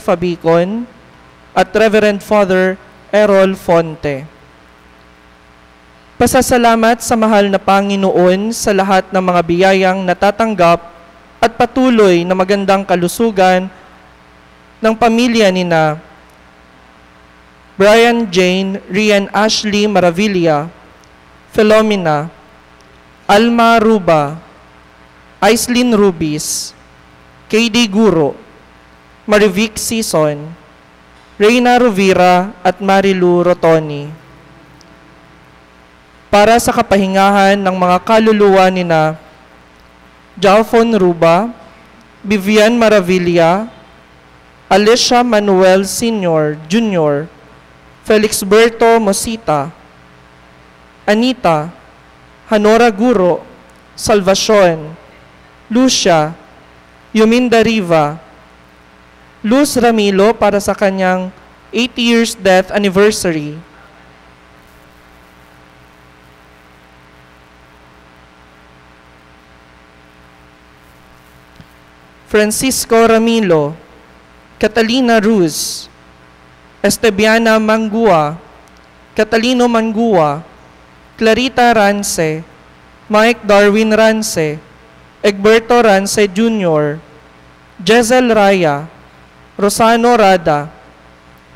Fabicon at Reverend Father Errol Fonte. Pasasalamat sa mahal na Panginoon sa lahat ng mga biyayang natatanggap at patuloy na magandang kalusugan ng pamilya nina Brian Jane, Rian Ashley Maravilla, Philomena, Alma Ruba, Aislinn Rubis, KD Guro, Marivic Sison, Reyna Rovira at Marilu Rotoni. Para sa kapahingahan ng mga kaluluwa nina Jalfon Ruba, Vivian Maravilla, Alicia Manuel Sr., Jr., Felixberto Mosita, Anita, Hanora Guro, Salvacion, Lucia, Yuminda Riva, Luz Ramilo para sa kanyang 8 years death anniversary. Francisco Ramilo, Catalina Ruz, Estebiana Mangua, Catalino Mangua, Clarita Rance, Mike Darwin Rance, Egberto Rance Jr., Jezel Raya, Rosano Rada,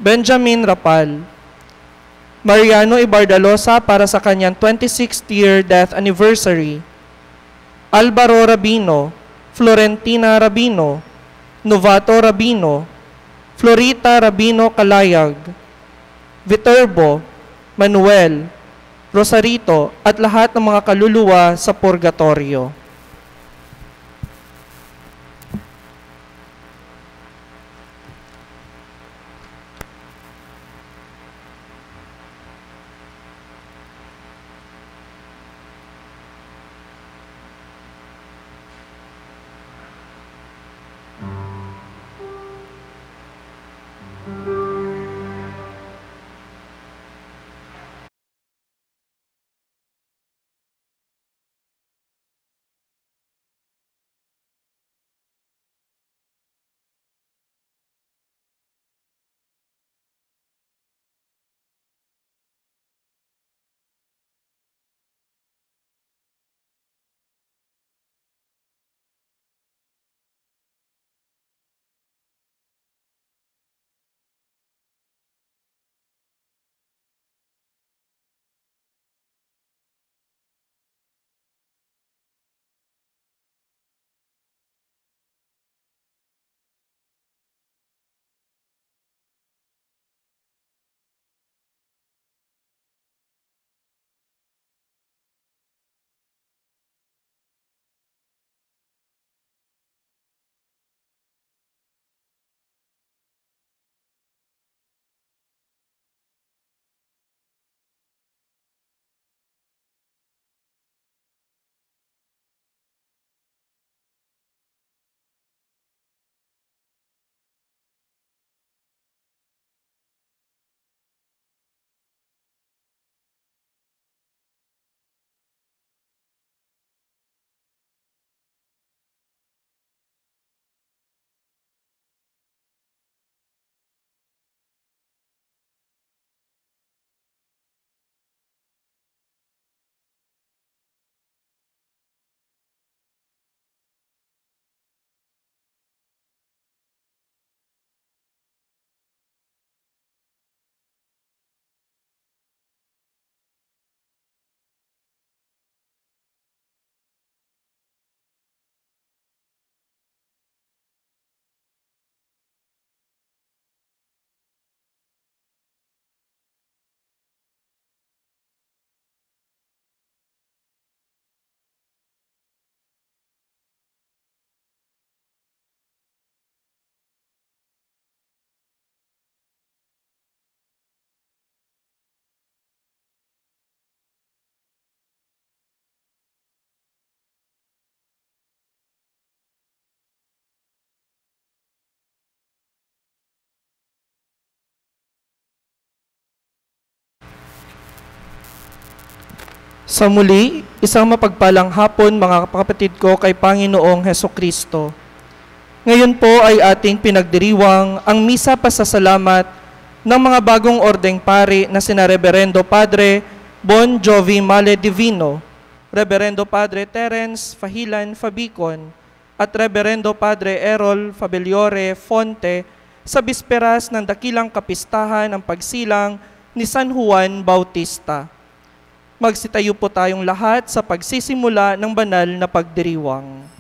Benjamin Rapal, Mariano Ibardalosa para sa kanyang 26th year death anniversary, Alvaro Rabino, Florentina Rabino, Novato Rabino, Florita Rabino Calayag, Viterbo, Manuel, Rosarito at lahat ng mga kaluluwa sa purgatorio. Sa muli, isang mapagpalang hapon mga kapatid ko kay Panginoong Hesukristo. Ngayon po ay ating pinagdiriwang ang Misa Pasasalamat ng mga bagong ordeng pari na sina Reverendo Padre Bon Jovi Male Divino, Reverendo Padre Terence Fahilan Fabicon, at Reverendo Padre Errol Fabeliore Fonte sa bisperas ng dakilang kapistahan ng pagsilang ni San Juan Bautista. Magsitayo po tayong lahat sa pagsisimula ng banal na pagdiriwang.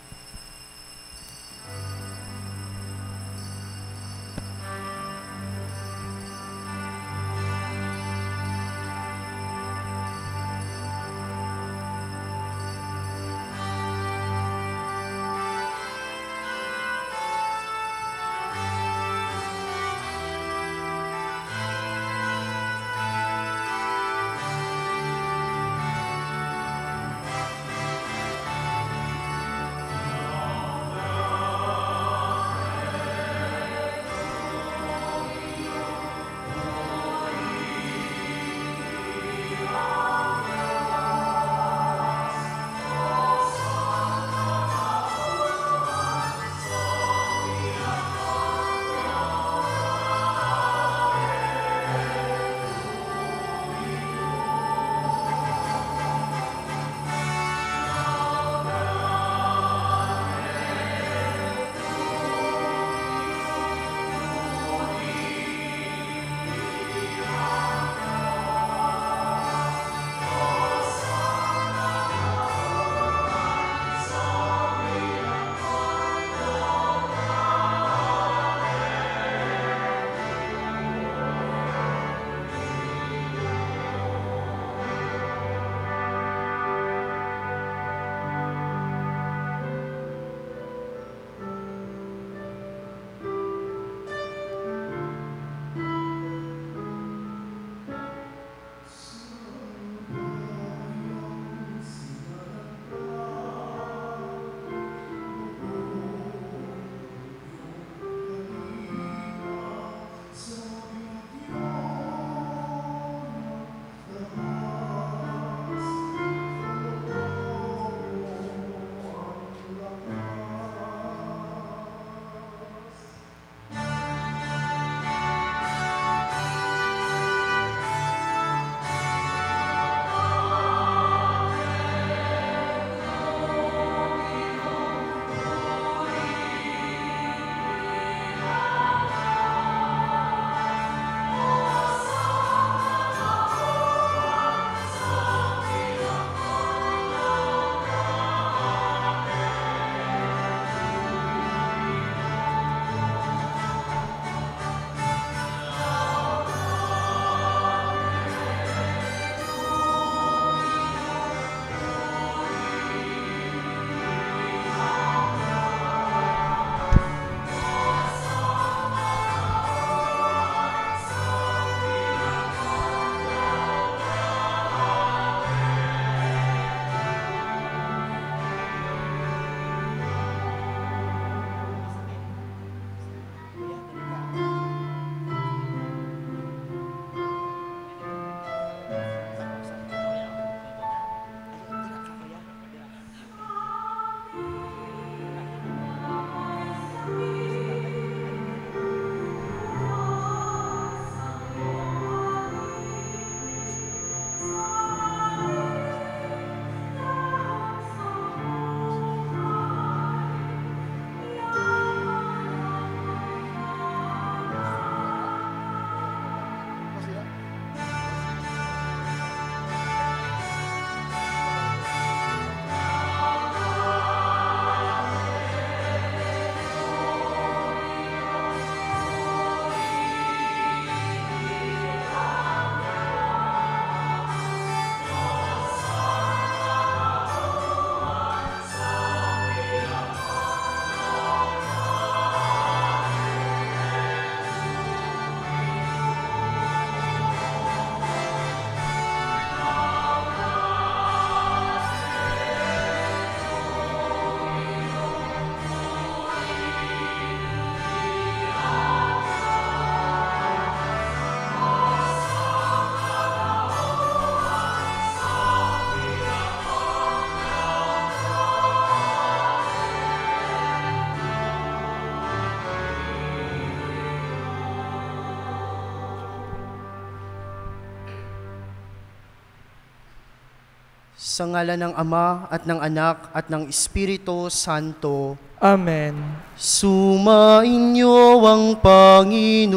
Sa ngalan ng Ama at ng Anak at ng Espiritu Santo. Amen. Sumainyo ang Panginoon.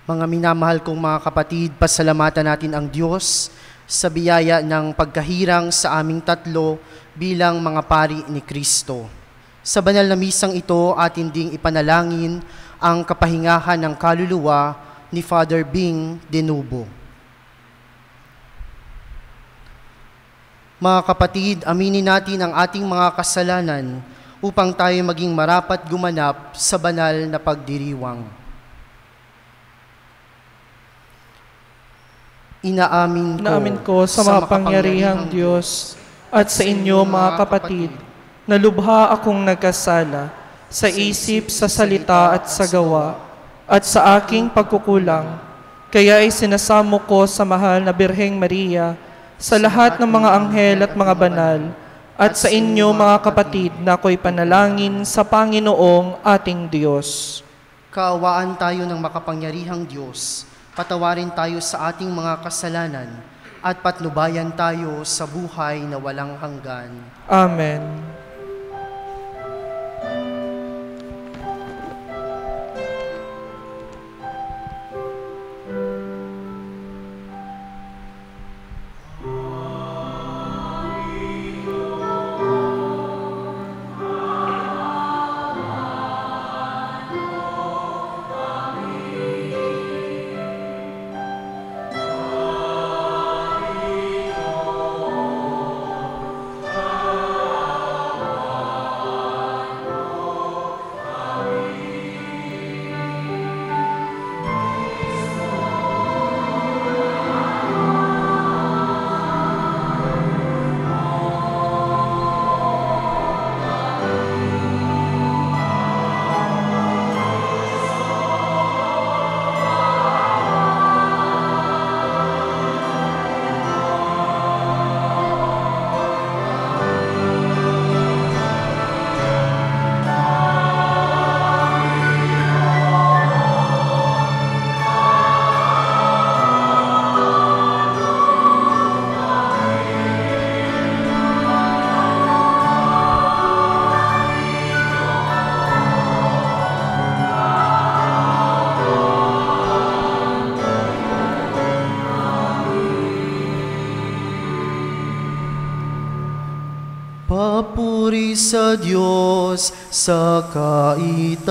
Mga minamahal kong mga kapatid, pasalamatan natin ang Diyos sa biyaya ng pagkahirang sa aming tatlo bilang mga pari ni Kristo. Sa banal na misang ito, atin ding ipanalangin ang kapahingahan ng kaluluwa ni Father Bing Denubo. Mga kapatid, aminin natin ang ating mga kasalanan upang tayo maging marapat gumanap sa banal na pagdiriwang. Inaamin ko sa makapangyarihang Diyos at sa inyo mga kapatid, na lubha akong nagkasala sa isip, sa salita at sa gawa, at sa aking pagkukulang. Kaya ay sinasamo ko sa mahal na Birheng Maria, sa lahat ng mga anghel at mga banal, at sa inyo mga kapatid na ako'y panalangin sa Panginoong ating Diyos. Kaawaan tayo ng makapangyarihang Diyos, patawarin tayo sa ating mga kasalanan, at patnubayan tayo sa buhay na walang hanggan. Amen. Papuri sa Diyos sa kaitaasan.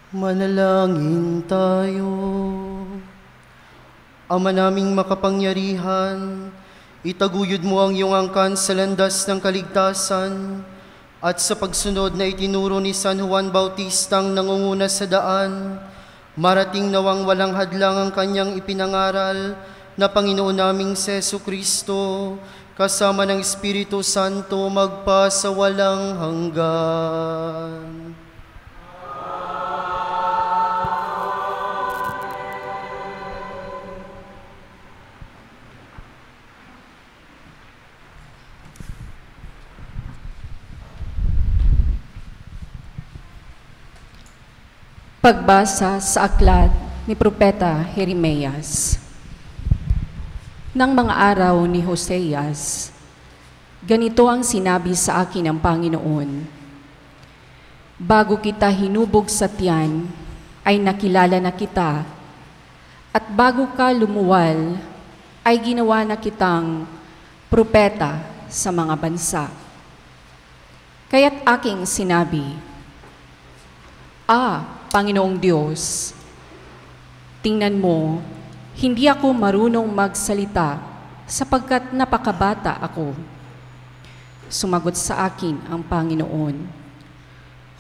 Manalangin tayo. Ama naming makapangyarihan, itaguyod mo ang iyong angkan sa landas ng kaligtasan at sa pagsunod na itinuro ni San Juan Bautistang nangunguna sa daan, marating nawang walang hadlang ang kanyang ipinangaral na Panginoon naming si Jesucristo, kasama ng Espiritu Santo magpa sa walang hanggan. Pagbasa sa aklat ni Propeta Jeremias. Nang mga araw ni Hoseas, ganito ang sinabi sa akin ng Panginoon: bago kita hinubog sa tiyan, ay nakilala na kita, at bago ka lumuwal, ay ginawa na kitang propeta sa mga bansa. Kaya't aking sinabi, Panginoong Diyos, tingnan mo, hindi ako marunong magsalita sapagkat napakabata ako. Sumagot sa akin ang Panginoon,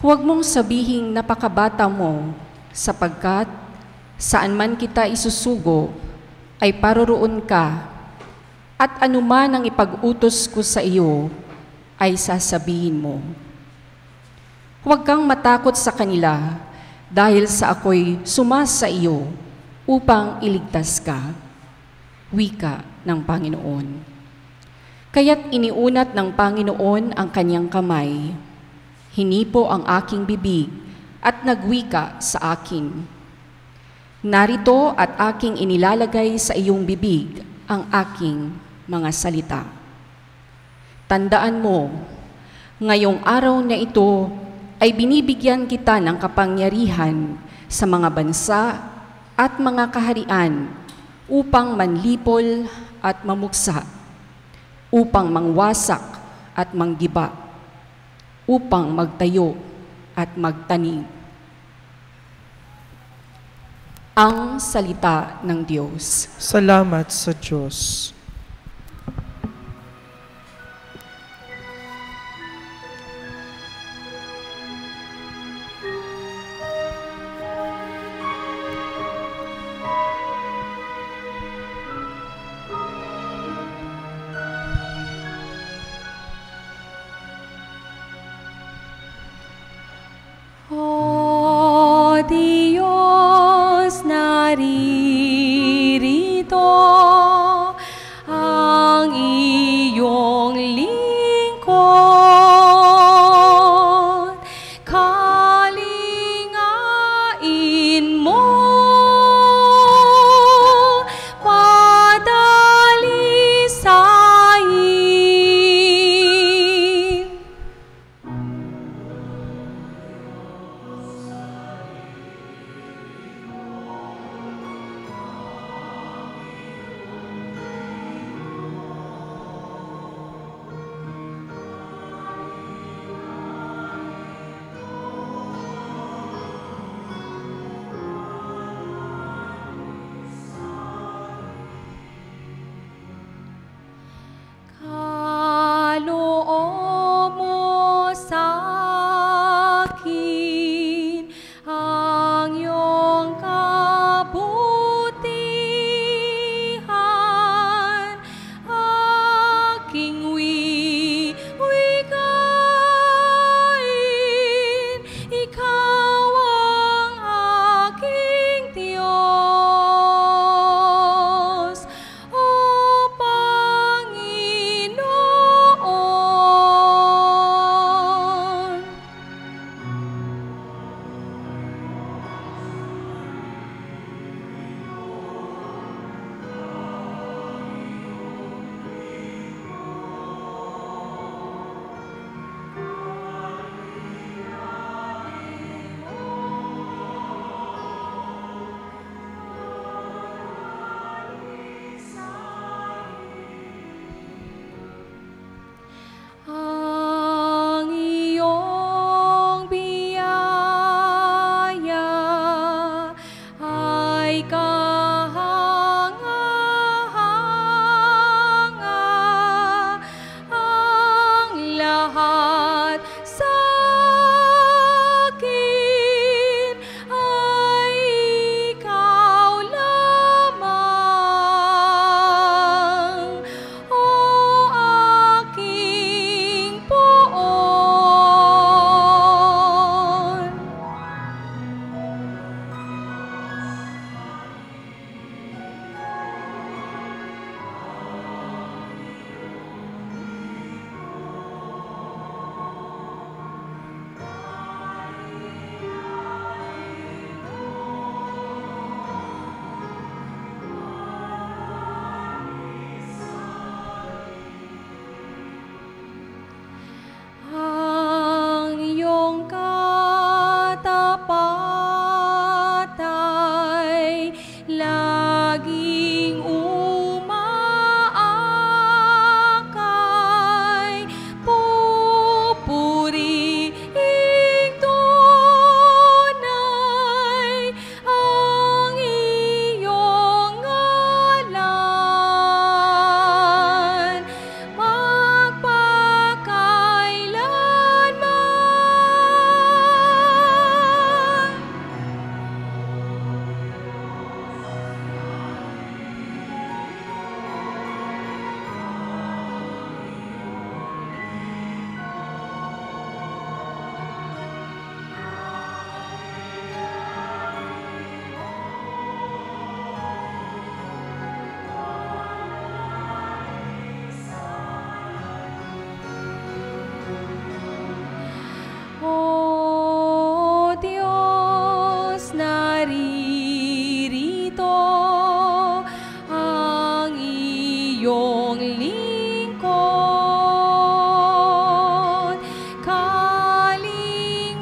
huwag mong sabihing napakabata mo sapagkat saan man kita isusugo ay paroroon ka, at anuman ang ipag-utos ko sa iyo ay sasabihin mo. Huwag kang matakot sa kanila, dahil sa ako'y sumasa iyo upang iligtas ka. Wika ng Panginoon. Kaya't iniunat ng Panginoon ang kanyang kamay, hinipo ang aking bibig at nagwika sa akin. Narito at aking inilalagay sa iyong bibig ang aking mga salita. Tandaan mo, ngayong araw na ito ay binibigyan kita ng kapangyarihan sa mga bansa at mga kaharian upang manlipol at mamuksa, upang mangwasak at manggiba, upang magtayo at magtanim. Ang salita ng Diyos. Salamat sa Diyos. Diyos, naririto ang iyong lingkod. Kalingain mo, padalisayin. at sa akin ay ikaw lamang, o aking poon. Ang iyong katapat ay laging umaakay, pupuriing tunay ang iyong ngalan, magpakailanman. O Diyos, naririto ang iyong lingkod. Kalingain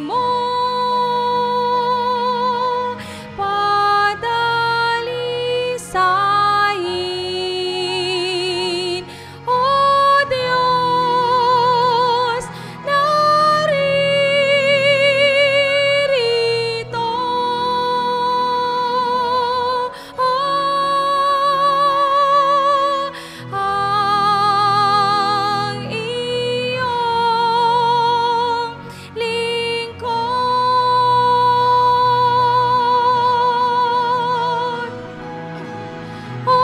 mo, padalisayin. O Diyos, naririto ang iyong lingkod. O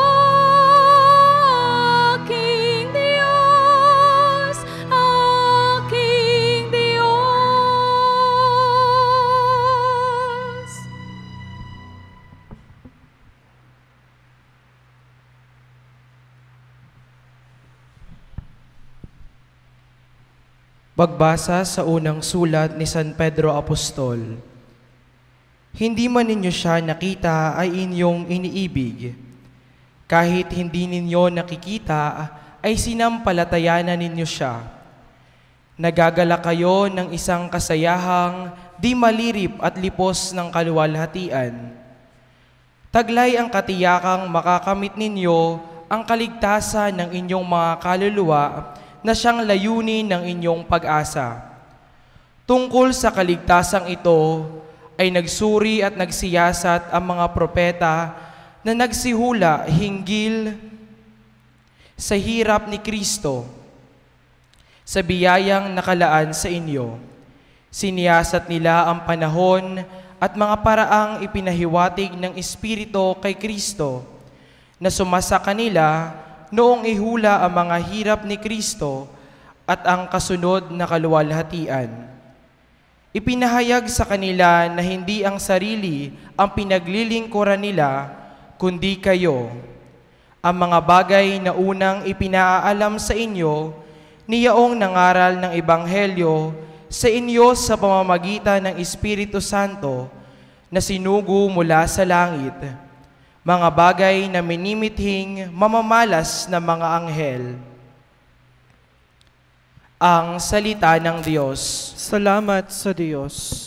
aking Diyos, aking Diyos. Pagbasa sa unang sulat ni San Pedro Apostol. Hindi man ninyo siya nakita ay inyong iniibig. Kahit hindi ninyo nakikita ay sinampalatayanan ninyo siya. Nagagala kayo ng isang kasayahang di malirip at lipos ng kaluwalhatian. Taglay ang katiyakang makakamit ninyo ang kaligtasan ng inyong mga kaluluwa na siyang layunin ng inyong pag-asa. Tungkol sa kaligtasang ito ay nagsuri at nagsiyasat ang mga propeta na nagsihula hinggil sa hirap ni Kristo, sa biyayang nakalaan sa inyo. Siniyasat nila ang panahon at mga paraang ipinahiwatig ng Espiritu kay Kristo na sumasa kanila noong ihula ang mga hirap ni Kristo at ang kasunod na kaluwalhatian. Ipinahayag sa kanila na hindi ang sarili ang pinaglilingkuran nila, kundi kayo. Ang mga bagay na unang ipinaalam sa inyo, niyaong nangaral ng Ebanghelyo sa inyo sa pamamagitan ng Espiritu Santo na sinugo mula sa langit, mga bagay na minimithing mamamalas na mga anghel. Ang salita ng Diyos. Salamat sa Diyos.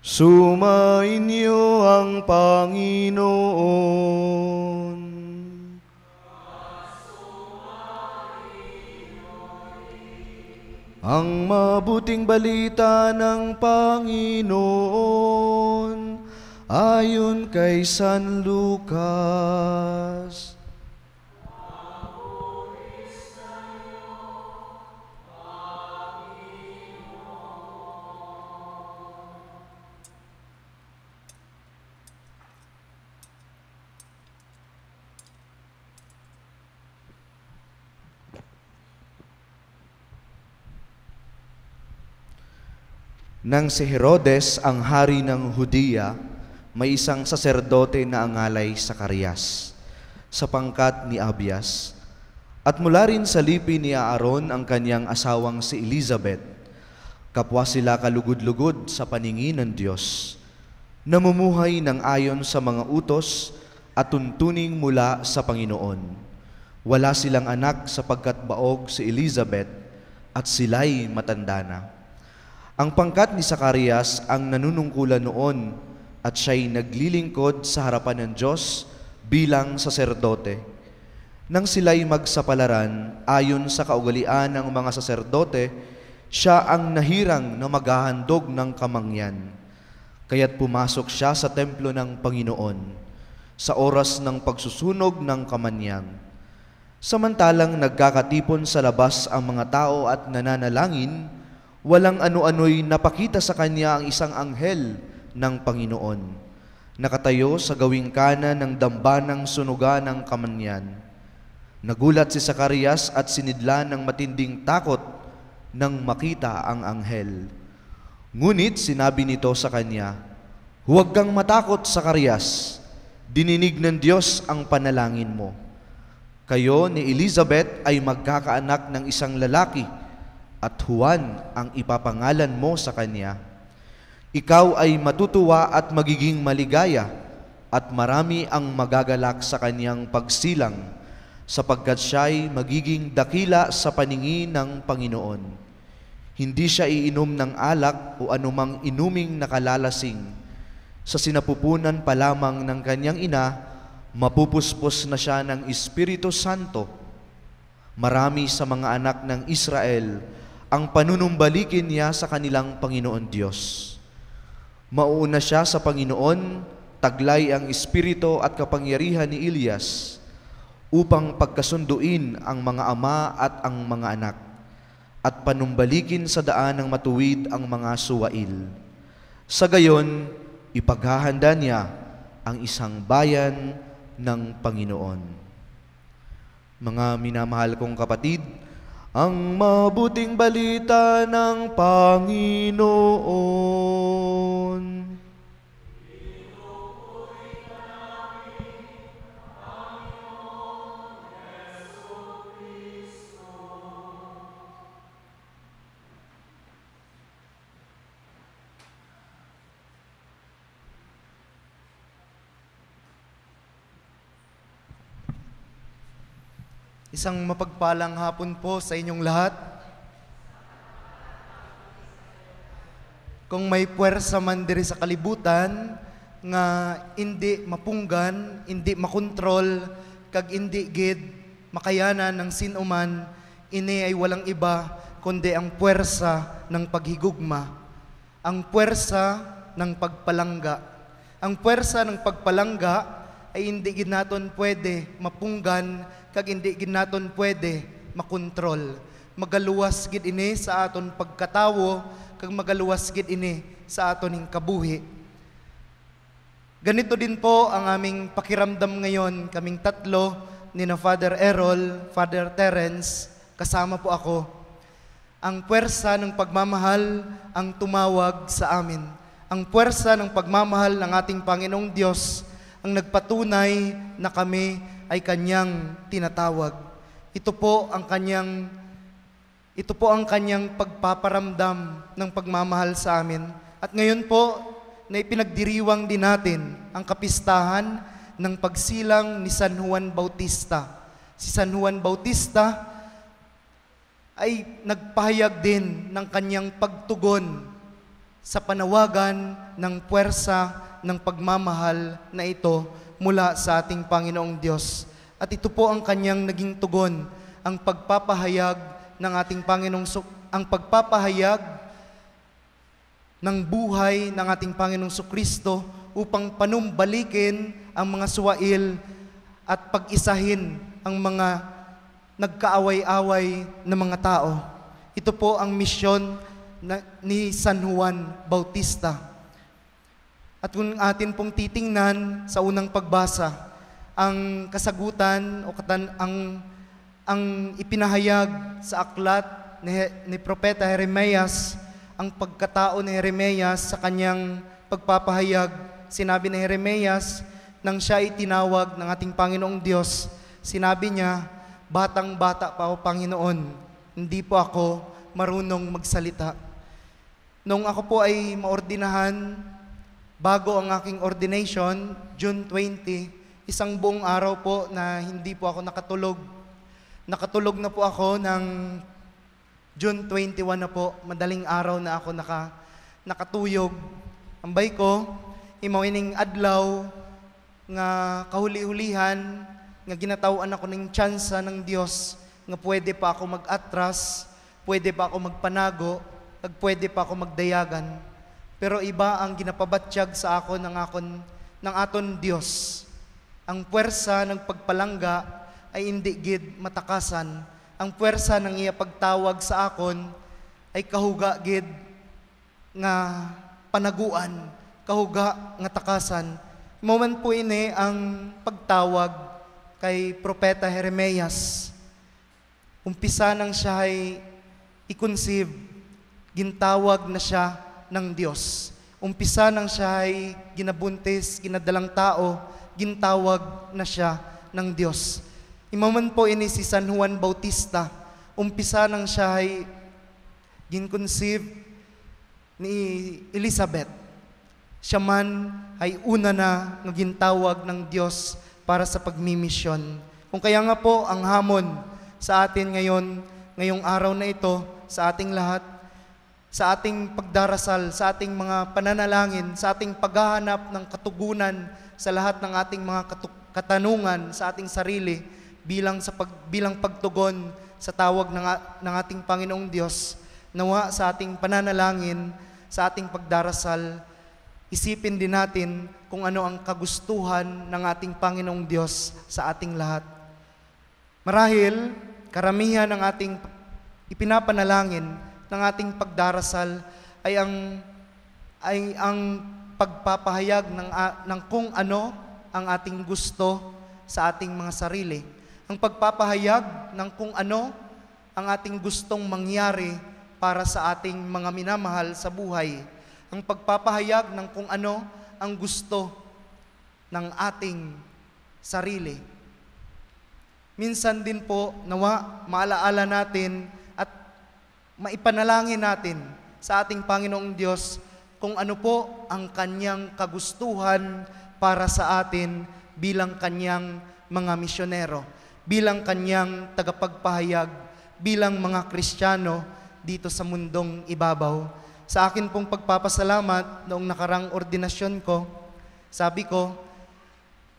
Sumainyo ang Panginoon. Ang mabuting balita ng Panginoon ayon kay San Lucas. Nang si Herodes ang hari ng Hudiya, may isang saserdote na angalay Zacarias, sa pangkat ni Abias, at mula rin sa lipi ni Aaron ang kanyang asawang si Elizabeth. Kapwa sila kalugod-lugod sa paningin ng Diyos, namumuhay ng ayon sa mga utos at tuntuning mula sa Panginoon. Wala silang anak sapagkat baog si Elizabeth at sila'y matanda na. Ang pangkat ni Zacarias ang nanunungkulan noon at siya'y naglilingkod sa harapan ng Diyos bilang saserdote. Nang sila'y magsapalaran ayon sa kaugalian ng mga saserdote, siya ang nahirang na maghahandog ng kamangyan. Kaya't pumasok siya sa templo ng Panginoon sa oras ng pagsusunog ng kamanyang. Samantalang nagkakatipon sa labas ang mga tao at nananalangin, walang ano-ano'y napakita sa kanya ang isang anghel ng Panginoon, nakatayo sa gawing kanan ng dambanang sunugan ng kamanyan. Nagulat si Zacarias at sinidla ng matinding takot nang makita ang anghel. Ngunit sinabi nito sa kanya, "Huwag kang matakot, Zacarias. Dininig ng Diyos ang panalangin mo. Kayo ni Elizabeth ay magkakaanak ng isang lalaki, at Juan ang ipapangalan mo sa kanya. Ikaw ay matutuwa at magiging maligaya, at marami ang magagalak sa kanyang pagsilang, sapagkat siya'y magiging dakila sa paningin ng Panginoon. Hindi siya iinom ng alak o anumang inuming nakalalasing. Sa sinapupunan pa lamang ng kanyang ina, mapupuspos na siya ng Espiritu Santo. Marami sa mga anak ng Israel ang panunumbalikin niya sa kanilang Panginoon Diyos. Mauuna siya sa Panginoon, taglay ang espiritu at kapangyarihan ni Elias, upang pagkasunduin ang mga ama at ang mga anak, at panumbalikin sa daan ng matuwid ang mga suwail. Sa gayon, ipaghahanda niya ang isang bayan ng Panginoon." Mga minamahal kong kapatid, ang mabuting balita ng Panginoon. Isang mapagpalang hapon po sa inyong lahat. Kung may puwersa man diri sa kalibutan nga hindi mapunggan, hindi makontrol, kag hindi gid makayanan ng sinuman, ini ay walang iba kundi ang puwersa ng paghigugma, ang puwersa ng pagpalangga. Ang puwersa ng pagpalangga ay hindi gid naton pwede mapunggan, kag hindi gid naton pwede makontrol. Magaluwas gid ini sa aton pagkatawo, kag magaluwas gid ini sa aton ning kabuhi. Ganito din po ang aming pakiramdam ngayon, kaming tatlo, ni na Father Errol, Father Terence, kasama po ako. Ang puwersa ng pagmamahal ang tumawag sa amin. Ang puwersa ng pagmamahal ng ating Panginoong Diyos ang nagpatunay na kami ay Kanyang tinatawag. Ito po ang Kanyang pagpaparamdam ng pagmamahal sa amin. At ngayon po, na ipinagdiriwang din natin ang kapistahan ng pagsilang ni San Juan Bautista. Si San Juan Bautista ay nagpahayag din ng kanyang pagtugon sa panawagan ng puwersa ng pagmamahal na ito mula sa ating Panginoong Diyos. At ito po ang kanyang naging tugon, ang pagpapahayag ng ating ang pagpapahayag ng buhay ng ating Panginoong Kristo upang panumbalikin ang mga suwail at pag-isahin ang mga nagkaaway-away na mga tao. Ito po ang misyon ni San Juan Bautista. At kung atin pong titingnan sa unang pagbasa, ang kasagutan o ang ipinahayag sa aklat ni Propeta Jeremias, ang pagkatao ni Jeremias sa kanyang pagpapahayag, sinabi ni Jeremias, nang siya ay tinawag ng ating Panginoong Diyos, sinabi niya, batang-bata pa ako, Panginoon, hindi po ako marunong magsalita. Nung ako po ay maordinahan, bago ang aking ordination, June 20, isang buong araw po na hindi po ako nakatulog. Nakatulog na po ako ng June 21 na po, madaling araw na ako nakatuyog. Ambay ko, imawining adlaw, nga kahuli-hulihan, nga ginatawaan ako ng tsansa ng Diyos, nga pwede pa ako mag-atras, pwede pa ako magpanago, at pwede pa ako magdayagan. Pero iba ang ginapabatsyag sa ako ng aton Diyos. Ang puwersa ng pagpalangga ay hindi gid matakasan. Ang puwersa ng iya pagtawag sa akon ay kahuga gid nga panaguan, kahuga nga takasan. Moment po ini ang pagtawag kay Propeta Jeremias. Umpisa nang siya ay i-conceive, gintawag na siya ng Diyos. Umpisa nang siya ay ginabuntis, ginadalang tao, gintawag na siya ng Diyos. Imaman po ini si San Juan Bautista. Umpisa nang siya ay gin-conceive ni Elizabeth. Siya man ay una na ng gintawag ng Diyos para sa pagmimisyon. Kung kaya nga po ang hamon sa atin ngayong araw na ito, sa ating lahat, sa ating pagdarasal, sa ating mga pananalangin, sa ating paghahanap ng katugunan sa lahat ng ating mga katanungan sa ating sarili bilang pagtugon sa tawag ng ating Panginoong Diyos, nawa sa ating pananalangin, sa ating pagdarasal, isipin din natin kung ano ang kagustuhan ng ating Panginoong Diyos sa ating lahat. Marahil, karamihan ng ating ipinapanalangin ng ating pagdarasal ay ang pagpapahayag ng kung ano ang ating gusto sa ating mga sarili. Ang pagpapahayag ng kung ano ang ating gustong mangyari para sa ating mga minamahal sa buhay. Ang pagpapahayag ng kung ano ang gusto ng ating sarili. Minsan din po, nawa, maalaala natin at maipanalangin natin sa ating Panginoong Diyos kung ano po ang kanyang kagustuhan para sa atin bilang kanyang mga misyonero, bilang kanyang tagapagpahayag, bilang mga Kristiyano dito sa mundong ibabaw. Sa akin pong pagpapasalamat noong nakarang ordinasyon ko, sabi ko,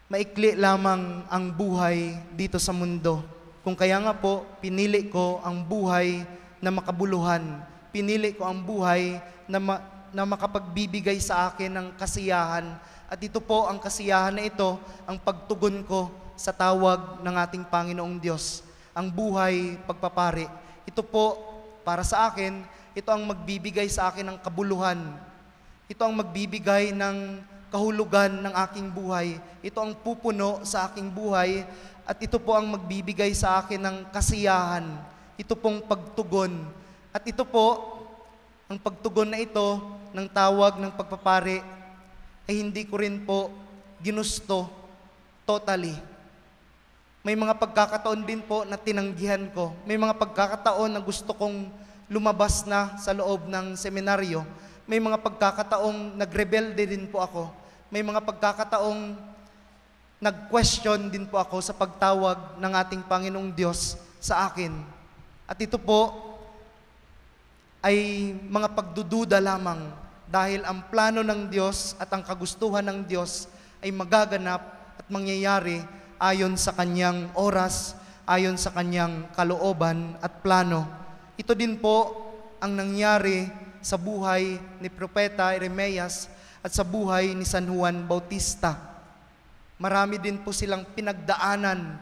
maikli lamang ang buhay dito sa mundo. Kung kaya nga po, pinili ko ang buhay na makabuluhan. Pinili ko ang buhay na makapagbibigay sa akin ng kasiyahan. At ito po, ang kasiyahan na ito, ang pagtugon ko sa tawag ng ating Panginoong Diyos. Ang buhay pagpapari. Ito po, para sa akin, ito ang magbibigay sa akin ng kabuluhan. Ito ang magbibigay ng kahulugan ng aking buhay. Ito ang pupuno sa aking buhay. At ito po ang magbibigay sa akin ng kasiyahan. Ito pong pagtugon. At ito po, ang pagtugon na ito ng tawag ng pagpapari ay hindi ko rin po ginusto totally. May mga pagkakataon din po na tinanggihan ko. May mga pagkakataon na gusto kong lumabas na sa loob ng seminaryo. May mga pagkakataong nagrebelde din po ako. May mga pagkakataong nag-question din po ako sa pagtawag ng ating Panginoong Diyos sa akin. At ito po ay mga pagdududa lamang dahil ang plano ng Diyos at ang kagustuhan ng Diyos ay magaganap at mangyayari ayon sa kanyang oras, ayon sa kanyang kalooban at plano. Ito din po ang nangyari sa buhay ni Propeta Jeremias at sa buhay ni San Juan Bautista. Marami din po silang pinagdaanan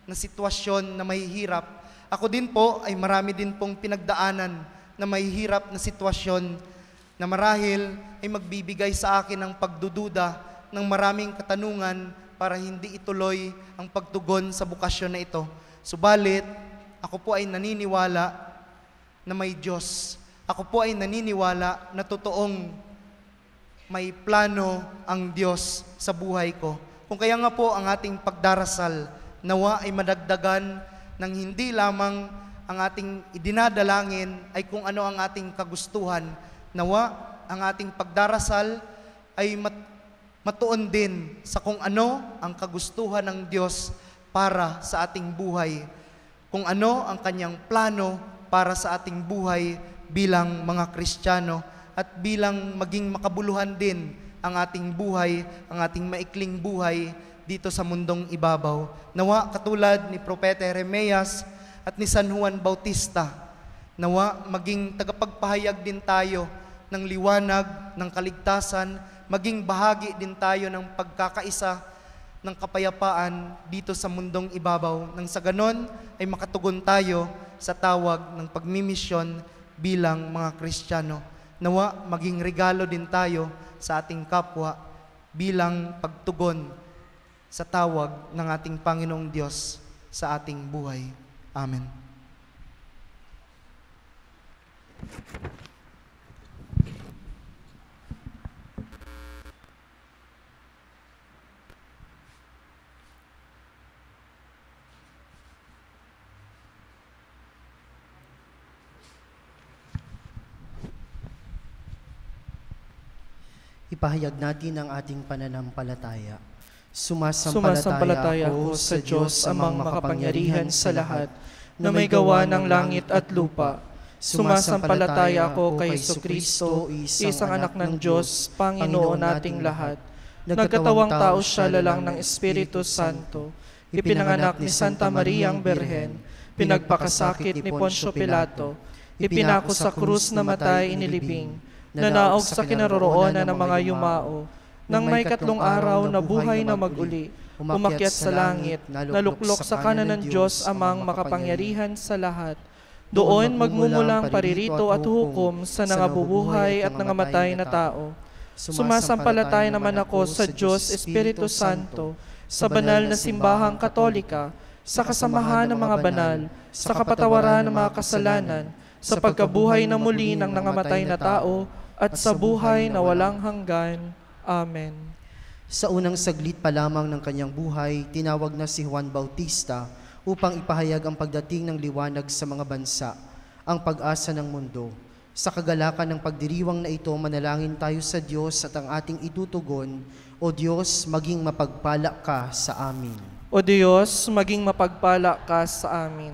na sitwasyon na mahihirap. Ako din po ay marami din pong pinagdaanan na mahihirap na sitwasyon na marahil ay magbibigay sa akin ng pagdududa ng maraming katanungan para hindi ituloy ang pagtugon sa bukasyon na ito. Subalit, ako po ay naniniwala na may Diyos. Ako po ay naniniwala na totoong may plano ang Diyos sa buhay ko. Kung kaya nga po ang ating pagdarasal, nawa ay madagdagan ng hindi lamang ang ating idinadalangin ay kung ano ang ating kagustuhan. Nawa ang ating pagdarasal ay matuon din sa kung ano ang kagustuhan ng Diyos para sa ating buhay. Kung ano ang kanyang plano para sa ating buhay bilang mga Kristiyano at bilang maging makabuluhan din ang ating buhay, ang ating maikling buhay dito sa mundong ibabaw. Nawa katulad ni Propeta Jeremias at ni San Juan Bautista, nawa maging tagapagpahayag din tayo ng liwanag, ng kaligtasan, maging bahagi din tayo ng pagkakaisa ng kapayapaan dito sa mundong ibabaw. Nang sa ganon ay makatugon tayo sa tawag ng pagmimisyon bilang mga Kristiyano. Nawa maging regalo din tayo sa ating kapwa bilang pagtugon sa tawag ng ating Panginoong Diyos sa ating buhay. Amen. Ipahayag natin ang ating pananampalataya. Sumasampalataya ako sa Diyos amang makapangyarihan sa lahat, na may gawa ng langit at lupa. Sumasampalataya ako kay Jesucristo, isang anak ng Diyos, Panginoon nating lahat. Nagkatawang tao siya lalang ng Espiritu Santo. Ipinanganak ni Santa Maria ang Berhen, pinagpakasakit ni Poncio Pilato, ipinako sa krus na matay inilibing, nanaog sa kinaroroonan ng mga yumao, nang may 3 araw na buhay na maguli, umakyat sa langit, naluklok sa kanan ng Diyos amang makapangyarihan sa lahat. Doon magmumulang paririto at hukom sa nangabubuhay at nangamatay na tao. Sumasampalataya naman ako sa Diyos Espiritu Santo, sa banal na simbahang katolika, sa kasamahan ng mga banal, sa kapatawaran ng mga kasalanan, sa pagkabuhay na muli ng nangamatay na tao, at sa buhay na walang hanggan. Amen. Sa unang saglit pa lamang ng kanyang buhay, tinawag na si Juan Bautista upang ipahayag ang pagdating ng liwanag sa mga bansa, ang pag-asa ng mundo. Sa kagalakan ng pagdiriwang na ito, manalangin tayo sa Diyos at ang ating itutugon, O Diyos, maging mapagpala ka sa amin. O Diyos, maging mapagpala ka sa amin.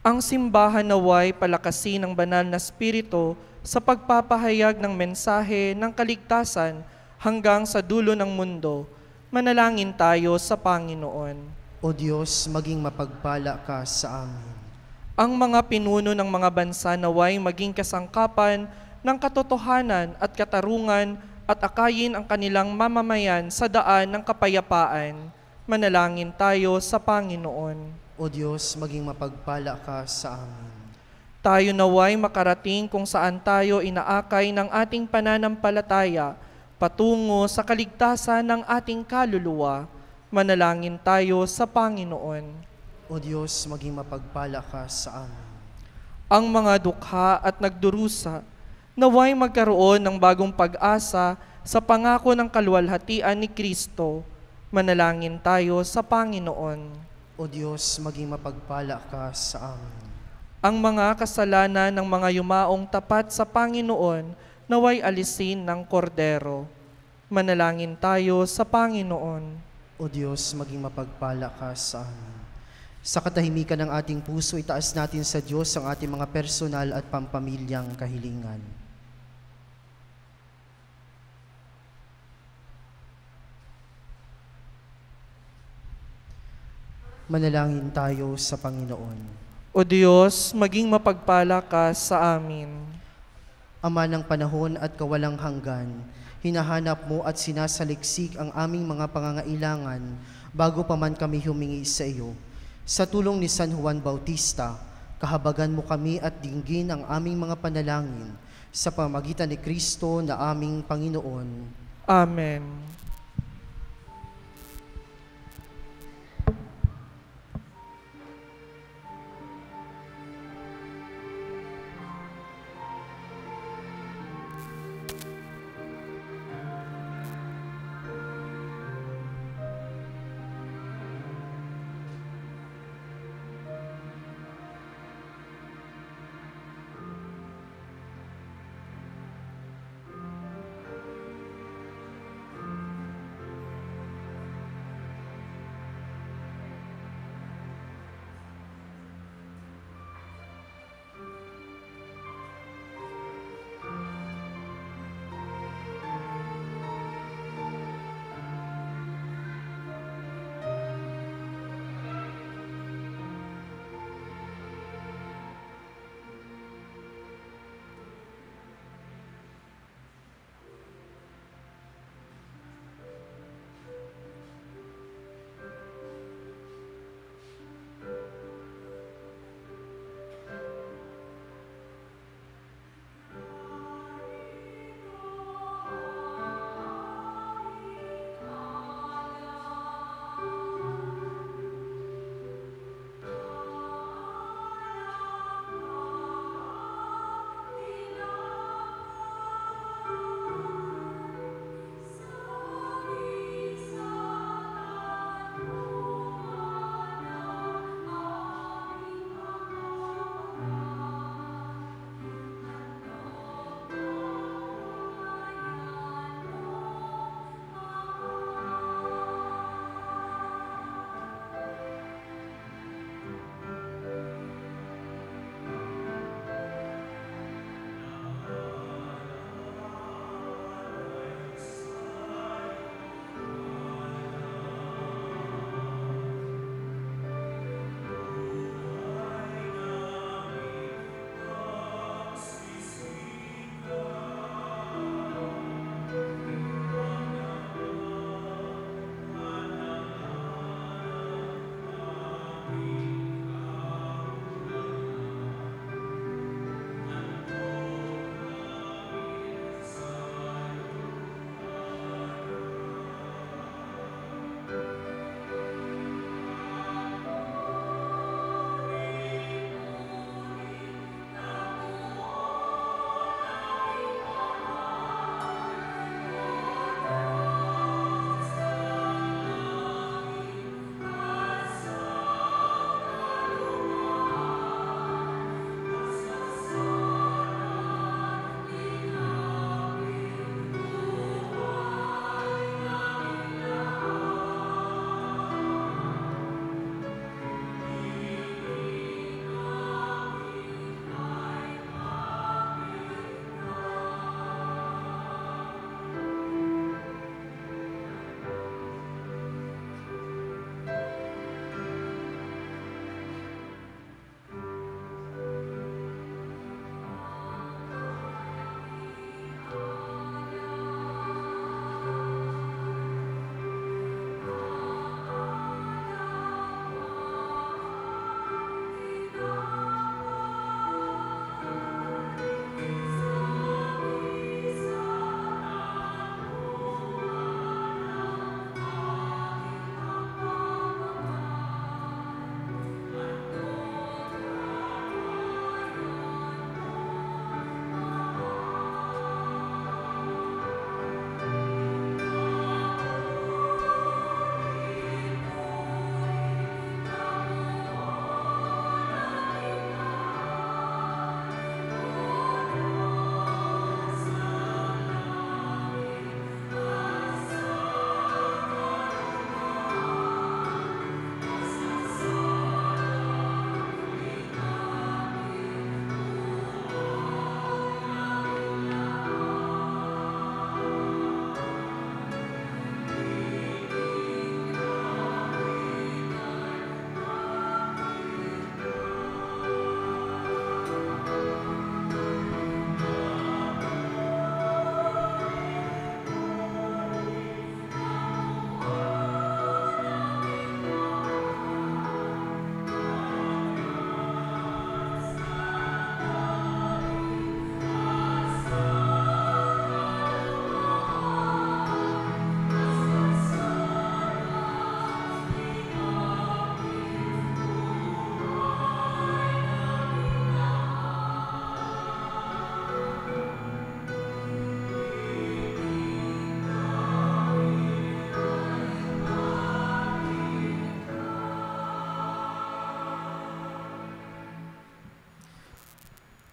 Ang simbahan naway palakasin ng banal na Espiritu sa pagpapahayag ng mensahe ng kaligtasan hanggang sa dulo ng mundo. Manalangin tayo sa Panginoon. O Diyos, maging mapagpala ka sa amin. Ang mga pinuno ng mga bansa naway maging kasangkapan ng katotohanan at katarungan at akayin ang kanilang mamamayan sa daan ng kapayapaan. Manalangin tayo sa Panginoon. O Diyos, maging mapagpala ka sa amin. Tayo naway makarating kung saan tayo inaakay ng ating pananampalataya patungo sa kaligtasan ng ating kaluluwa. Manalangin tayo sa Panginoon. O Diyos, maging mapagpala ka sa amin. Ang mga dukha at nagdurusa naway magkaroon ng bagong pag-asa sa pangako ng kaluwalhatian ni Kristo. Manalangin tayo sa Panginoon. O Diyos, maging mapagpala ka sa amin. Ang mga kasalanan ng mga yumaong tapat sa Panginoon naway alisin ng kordero. Manalangin tayo sa Panginoon. O Diyos, maging mapagpala ka sa amin. Sa katahimikan ng ating puso, itaas natin sa Diyos ang ating mga personal at pampamilyang kahilingan. Manalangin tayo sa Panginoon. O Diyos, maging mapagpala ka sa amin. Ama ng panahon at kawalang hanggan, hinahanap mo at sinasaliksik ang aming mga pangangailangan bago pa man kami humingi sa iyo. Sa tulong ni San Juan Bautista, kahabagan mo kami at dinggin ang aming mga panalangin sa pamagitan ni Kristo na aming Panginoon. Amen.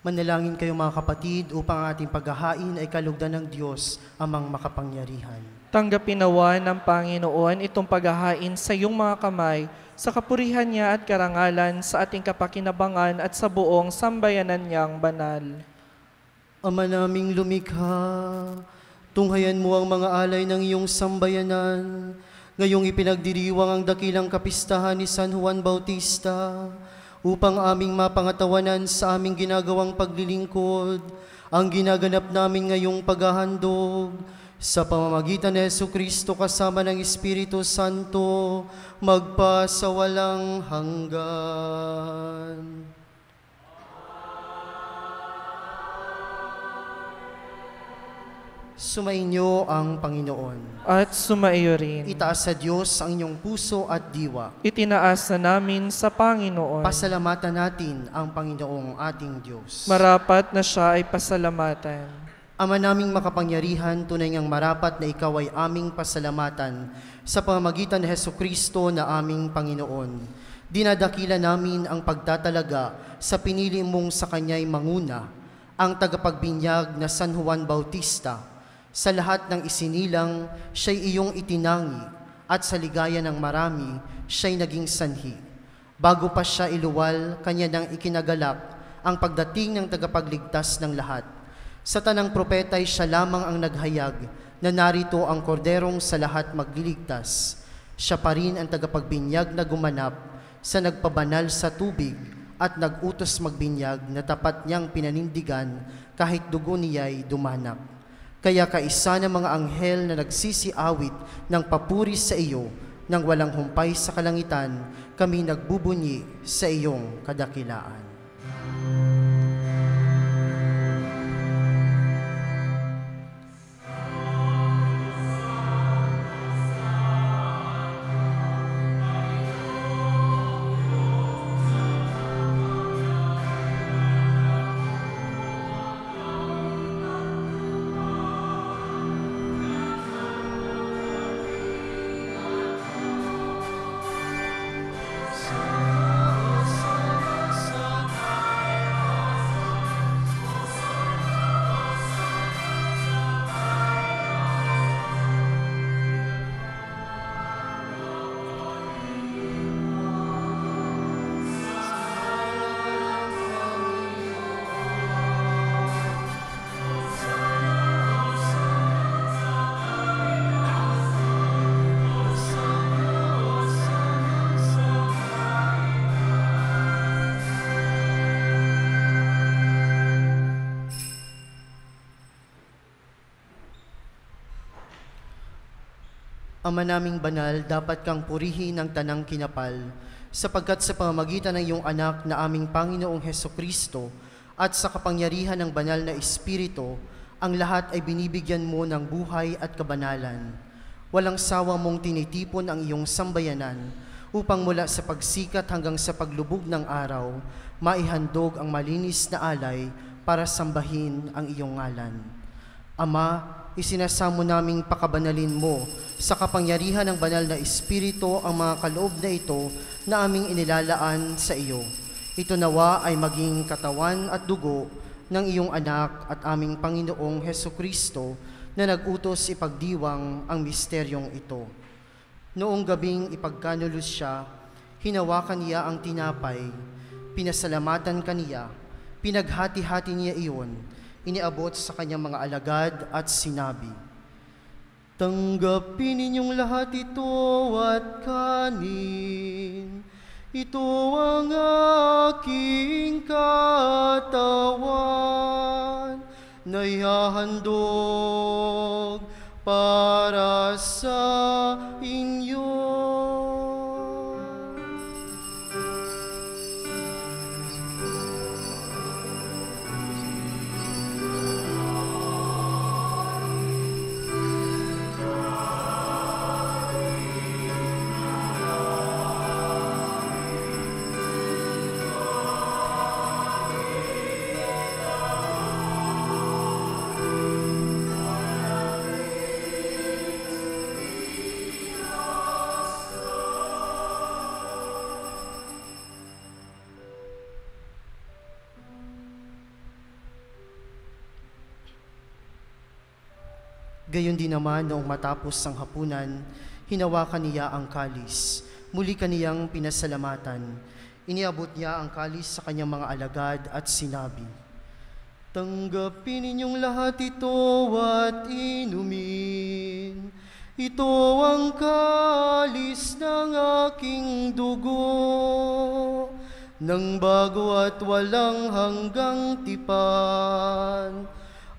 Manalangin kayo mga kapatid upang ang ating paghahain ay kalugdan ng Diyos amang makapangyarihan. Tanggapin nawa ng Panginoon itong paghahain sa iyong mga kamay, sa kapurihan niya at karangalan, sa ating kapakinabangan at sa buong sambayanan niyang banal. Ama naming lumikha, tunghayan mo ang mga alay ng iyong sambayanan. Ngayong ipinagdiriwang ang dakilang kapistahan ni San Juan Bautista, upang aming mapangatawanan sa aming ginagawang paglilingkod, ang ginaganap namin ngayong paghahandog, sa pamamagitan ni Jesucristo kasama ng Espiritu Santo, magpasawalang hanggan. Sumainyo ang Panginoon. At sumaiyo rin. Itaas sa Diyos ang inyong puso at diwa. Itinaas na namin sa Panginoon. Pasalamatan natin ang Panginoong ating Diyos. Marapat na siya ay pasalamatan. Ama naming makapangyarihan, tunay ngang marapat na ikaw ay aming pasalamatan sa pamamagitan ni Jesucristo na aming Panginoon. Dinadakila namin ang pagtatalaga sa pinili mong sa Kanya'y manguna, ang tagapagbinyag na San Juan Bautista. Sa lahat ng isinilang, siya'y iyong itinangi, at sa ligaya ng marami, siya'y naging sanhi. Bago pa siya iluwal, kanya nang ikinagalak ang pagdating ng tagapagligtas ng lahat. Sa tanang propeta'y siya lamang ang naghayag na narito ang korderong sa lahat magliligtas. Siya pa rin ang tagapagbinyag na gumanap sa nagpabanal sa tubig at nagutos magbinyag na tapat niyang pinanindigan kahit dugo niya'y dumanap. Kaya kaisa ng mga anghel na nagsisiawit ng papuri sa iyo nang walang humpay sa kalangitan, kami nagbubunyi sa iyong kadakilaan. Ama naming banal, dapat kang purihin ng tanang kinapal, sapagkat sa pamamagitan ng iyong anak na aming Panginoong Hesukristo at sa kapangyarihan ng banal na Espiritu, ang lahat ay binibigyan mo ng buhay at kabanalan. Walang sawa mong tinitipon ang iyong sambayanan upang mula sa pagsikat hanggang sa paglubog ng araw, maihandog ang malinis na alay para sambahin ang iyong ngalan. Ama, isinasamo naming pakabanalin mo sa kapangyarihan ng banal na Espiritu ang mga kaloob na ito na aming inilalaan sa iyo. Ito nawa ay maging katawan at dugo ng iyong anak at aming Panginoong Hesukristo na nag-utos ipagdiwang ang misteryong ito. Noong gabing ipagkanulos siya, hinawakan niya ang tinapay, pinasalamatan kaniya, pinaghati-hati niya iyon, iniabot sa kanyang mga alagad at sinabi, "Tanggapin ninyong lahat ito at kanin. Ito ang aking katawan na ihahandog para sa inyo." Gayon din naman noong matapos ang hapunan, hinawakan niya ang kalis. Muli kaniyang pinasalamatan. Iniabot niya ang kalis sa kanyang mga alagad at sinabi, "Tanggapin ninyong lahat ito at inumin. Ito ang kalis ng aking dugo, ng bago at walang hanggang tipan.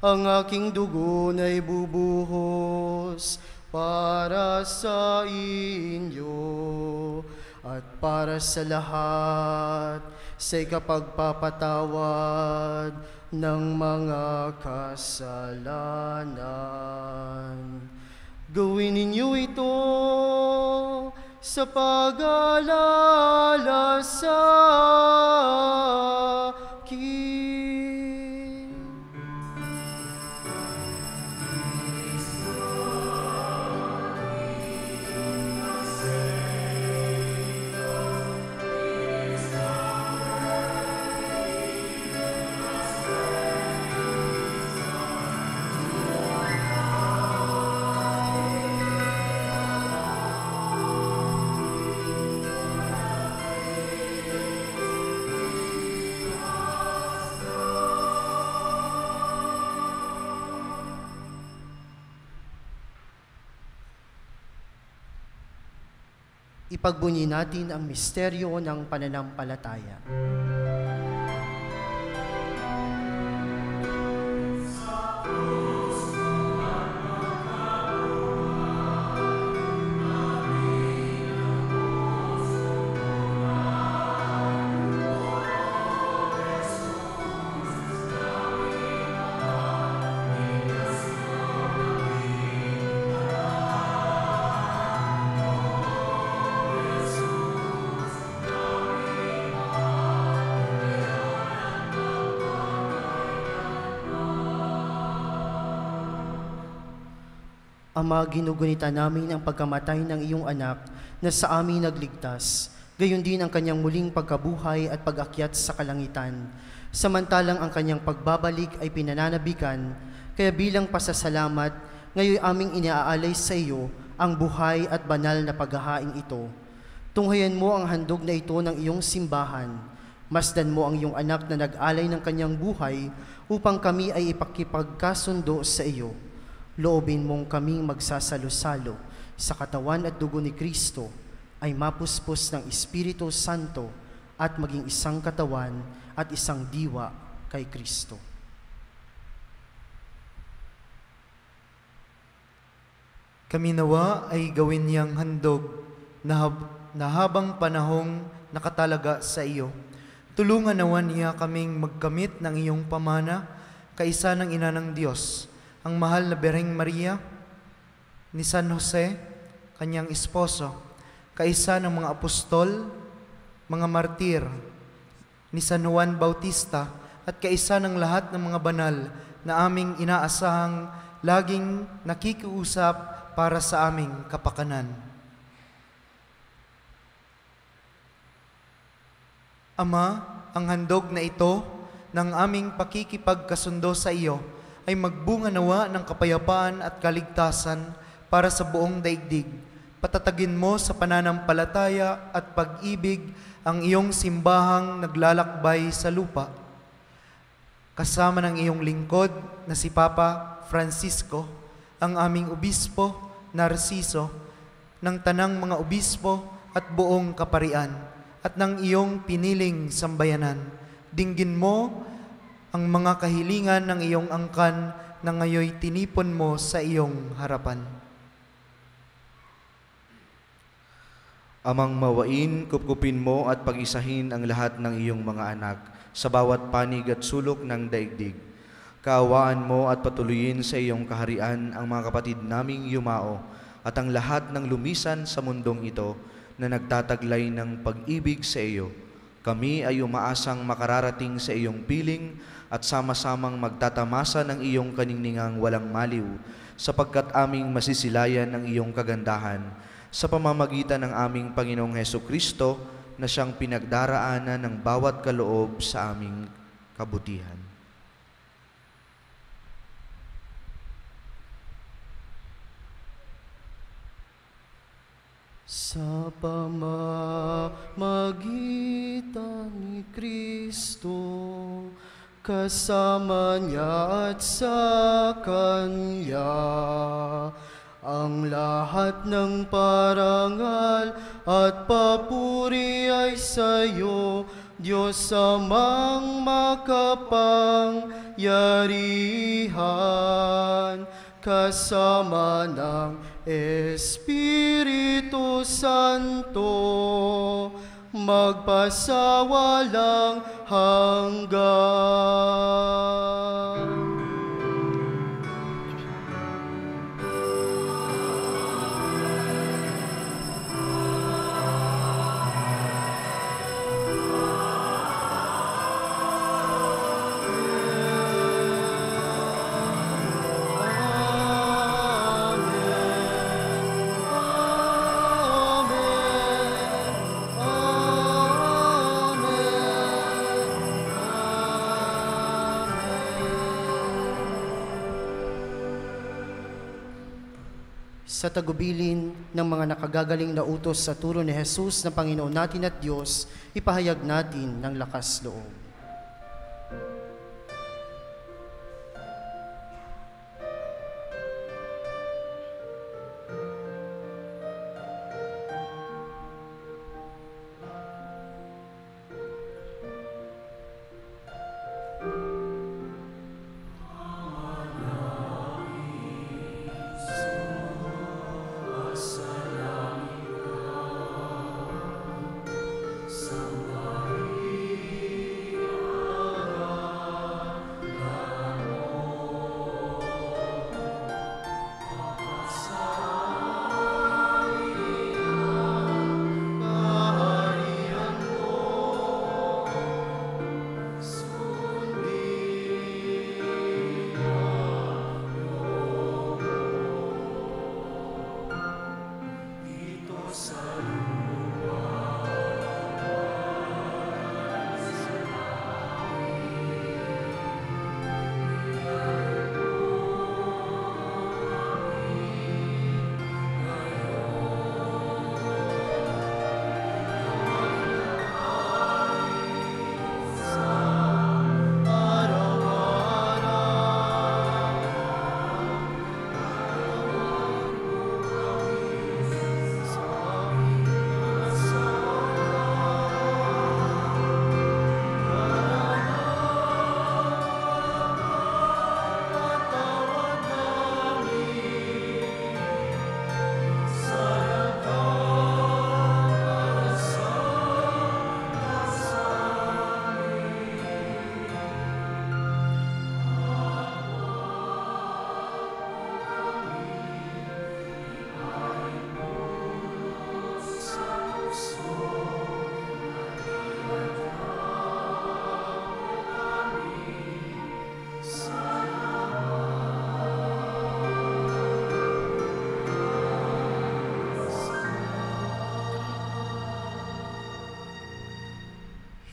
Ang aking dugo na'y bubuhos para sa inyo at para sa lahat sa ikapagpapatawad ng mga kasalanan. Gawin ninyo ito sa pag-aalala sa akin." Ipagbunyi natin ang misteryo ng pananampalataya. Ama, ginugunita namin ang pagkamatay ng iyong anak na sa amin nagligtas, gayon din ang kanyang muling pagkabuhay at pag-akyat sa kalangitan. Samantalang ang kanyang pagbabalik ay pinananabikan, kaya bilang pasasalamat, ngayon aming iniaalay sa iyo ang buhay at banal na paghahaing ito. Tunghayan mo ang handog na ito ng iyong simbahan. Masdan mo ang iyong anak na nag-alay ng kanyang buhay upang kami ay ipakipagkasundo sa iyo. Loobin mong kaming magsasalo-salo sa katawan at dugo ni Kristo ay mapuspos ng Espiritu Santo at maging isang katawan at isang diwa kay Kristo. Kami nawa ay gawin niyang handog na habang panahong nakatalaga sa iyo. Tulungan nawa niya kaming magkamit ng iyong pamana, kaisa ng Ina ng Diyos, ang mahal na Birheng Maria, ni San Jose, kanyang esposo, kaisa ng mga apostol, mga martir, ni San Juan Bautista, at kaisa ng lahat ng mga banal na aming inaasahang laging nakikiusap para sa aming kapakanan. Ama, ang handog na ito ng aming pakikipagkasundo sa iyo ay magbunga nawa ng kapayapaan at kaligtasan para sa buong daigdig. Patatagin mo sa pananampalataya at pag-ibig ang iyong simbahang naglalakbay sa lupa. Kasama ng iyong lingkod na si Papa Francisco, ang aming obispo, Narciso, ng tanang mga obispo at buong kaparian, at ng iyong piniling sambayanan. Dinggin mo ang mga kahilingan ng iyong angkan na ngayoy tinipon mo sa iyong harapan. Amang mawain, kupkupin mo at pag-isahin ang lahat ng iyong mga anak sa bawat panig at sulok ng daigdig. Kaawaan mo at patuloyin sa iyong kaharian ang mga kapatid naming yumao at ang lahat ng lumisan sa mundong ito na nagtataglay ng pag-ibig sa iyo. Kami ay umaasang makararating sa iyong piling at sama-samang magtatamasa ng iyong kaningningang walang maliw, sapagkat aming masisilayan ng iyong kagandahan sa pamamagitan ng aming Panginoong Hesukristo na siyang pinagdaraanan ng bawat kaloob sa aming kabutihan. Sa pamamagitan ni Kristo, kasama niya at sa Kanya, ang lahat ng parangal at papuri ay sa iyo, Diyos amang makapangyarihan, kasama ng Espiritu Santo, magpasawalang hanggan. Sa tagubilin ng mga nakagagaling na utos sa turo ni Jesus na Panginoon natin at Diyos, ipahayag natin ng lakas loob.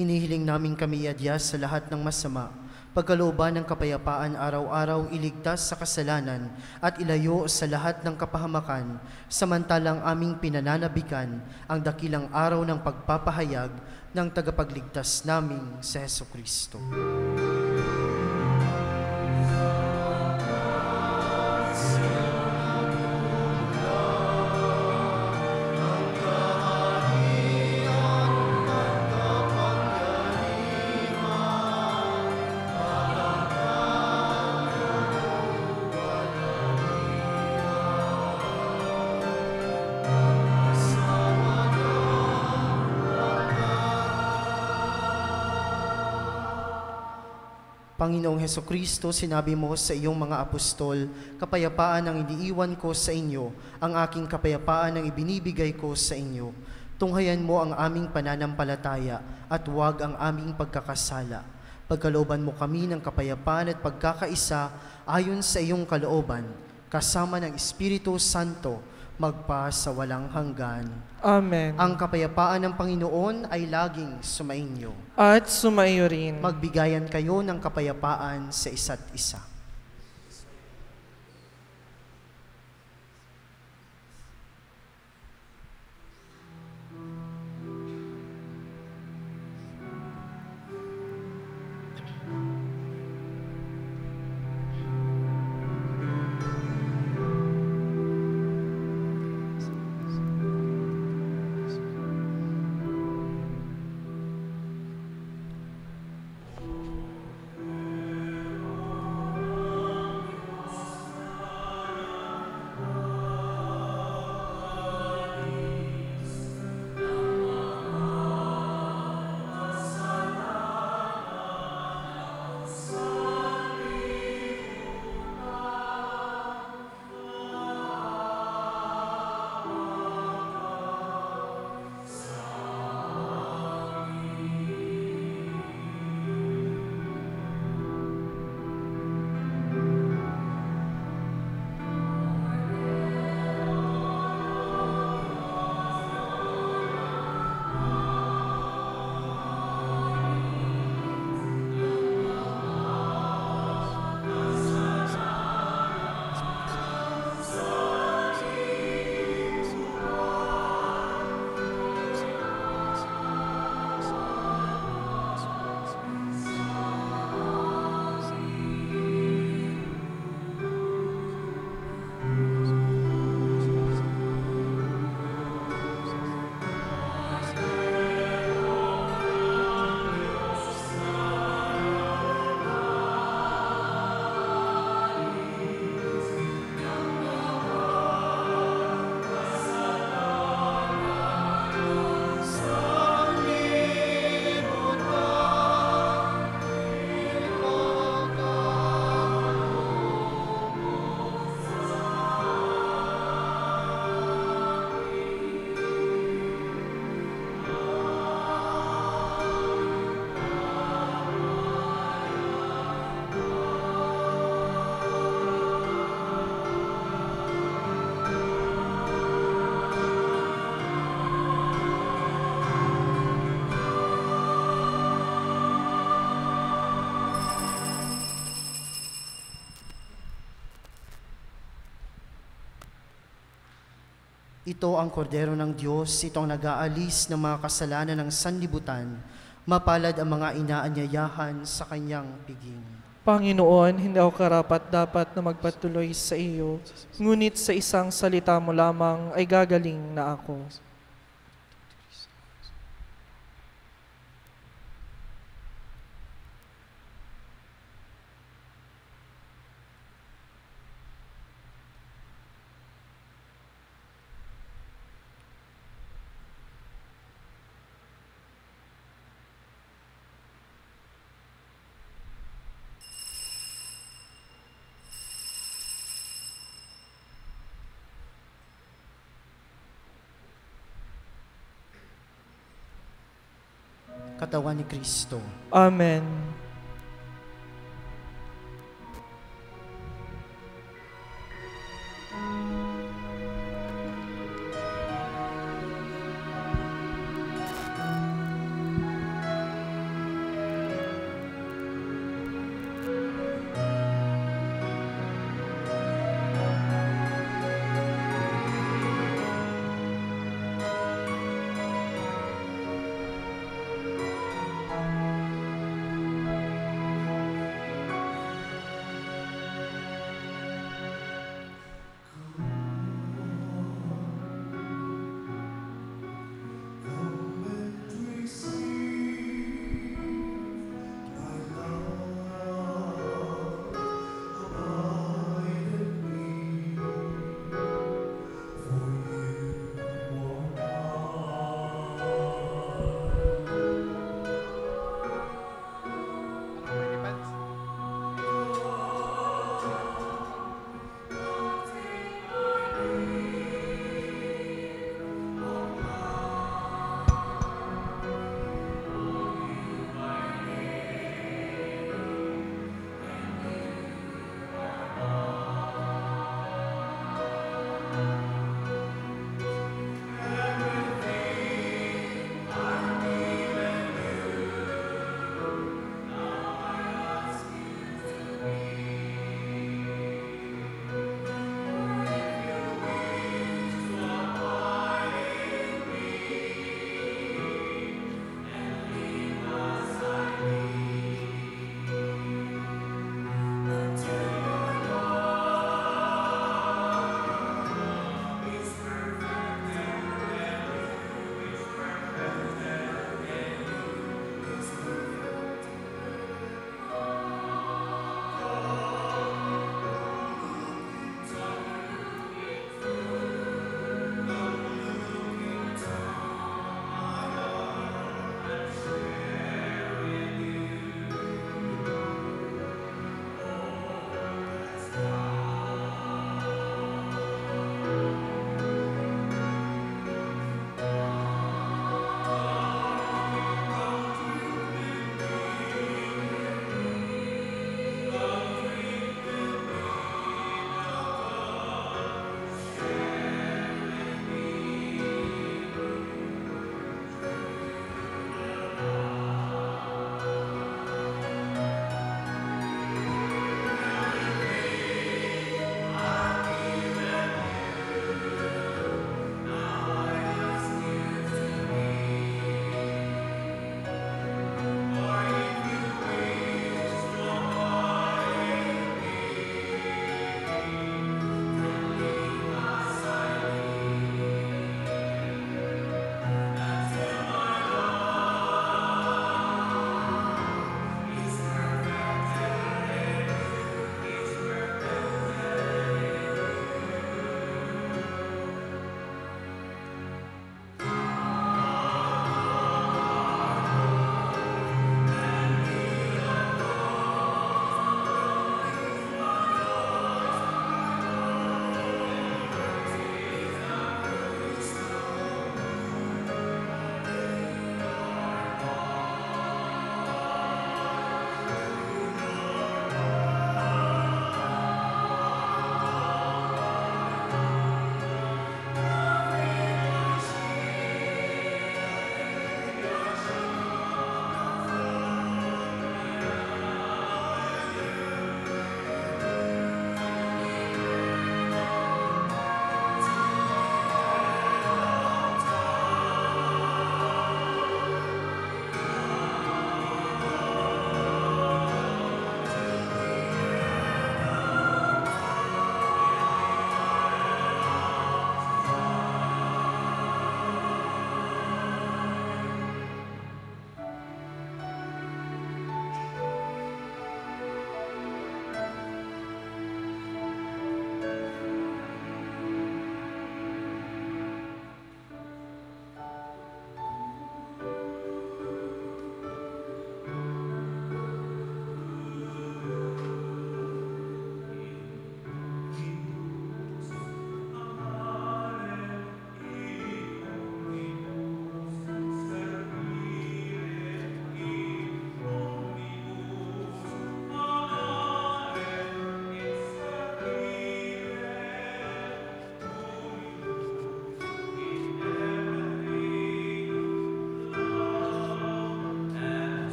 Hinihiling namin kami iadyas sa lahat ng masama, pagkalooban ng kapayapaan araw-araw iligtas sa kasalanan at ilayo sa lahat ng kapahamakan, samantalang aming pinananabikan ang dakilang araw ng pagpapahayag ng tagapagligtas naming sa Jesucristo. Panginoong Hesukristo, sinabi mo sa iyong mga apostol, kapayapaan ang iniiwan ko sa inyo, ang aking kapayapaan ang ibinibigay ko sa inyo. Tunghayan mo ang aming pananampalataya at huwag ang aming pagkakasala. Pagkalooban mo kami ng kapayapaan at pagkakaisa ayon sa iyong kalooban, kasama ng Espiritu Santo, magpa sa walang hanggan. Amen. Ang kapayapaan ng Panginoon ay laging sumainyo. At sumaiyo rin. Magbigayan kayo ng kapayapaan sa isa't isa. Ito ang kordero ng Diyos, ito ang nag-aalis ng mga kasalanan ng sanlibutan. Mapalad ang mga inaanyayahan sa kanyang piging. Panginoon, hindi ako karapat-dapat na magpatuloy sa iyo, ngunit sa isang salita mo lamang ay gagaling na ako. Katawan ni Kristo. Amen.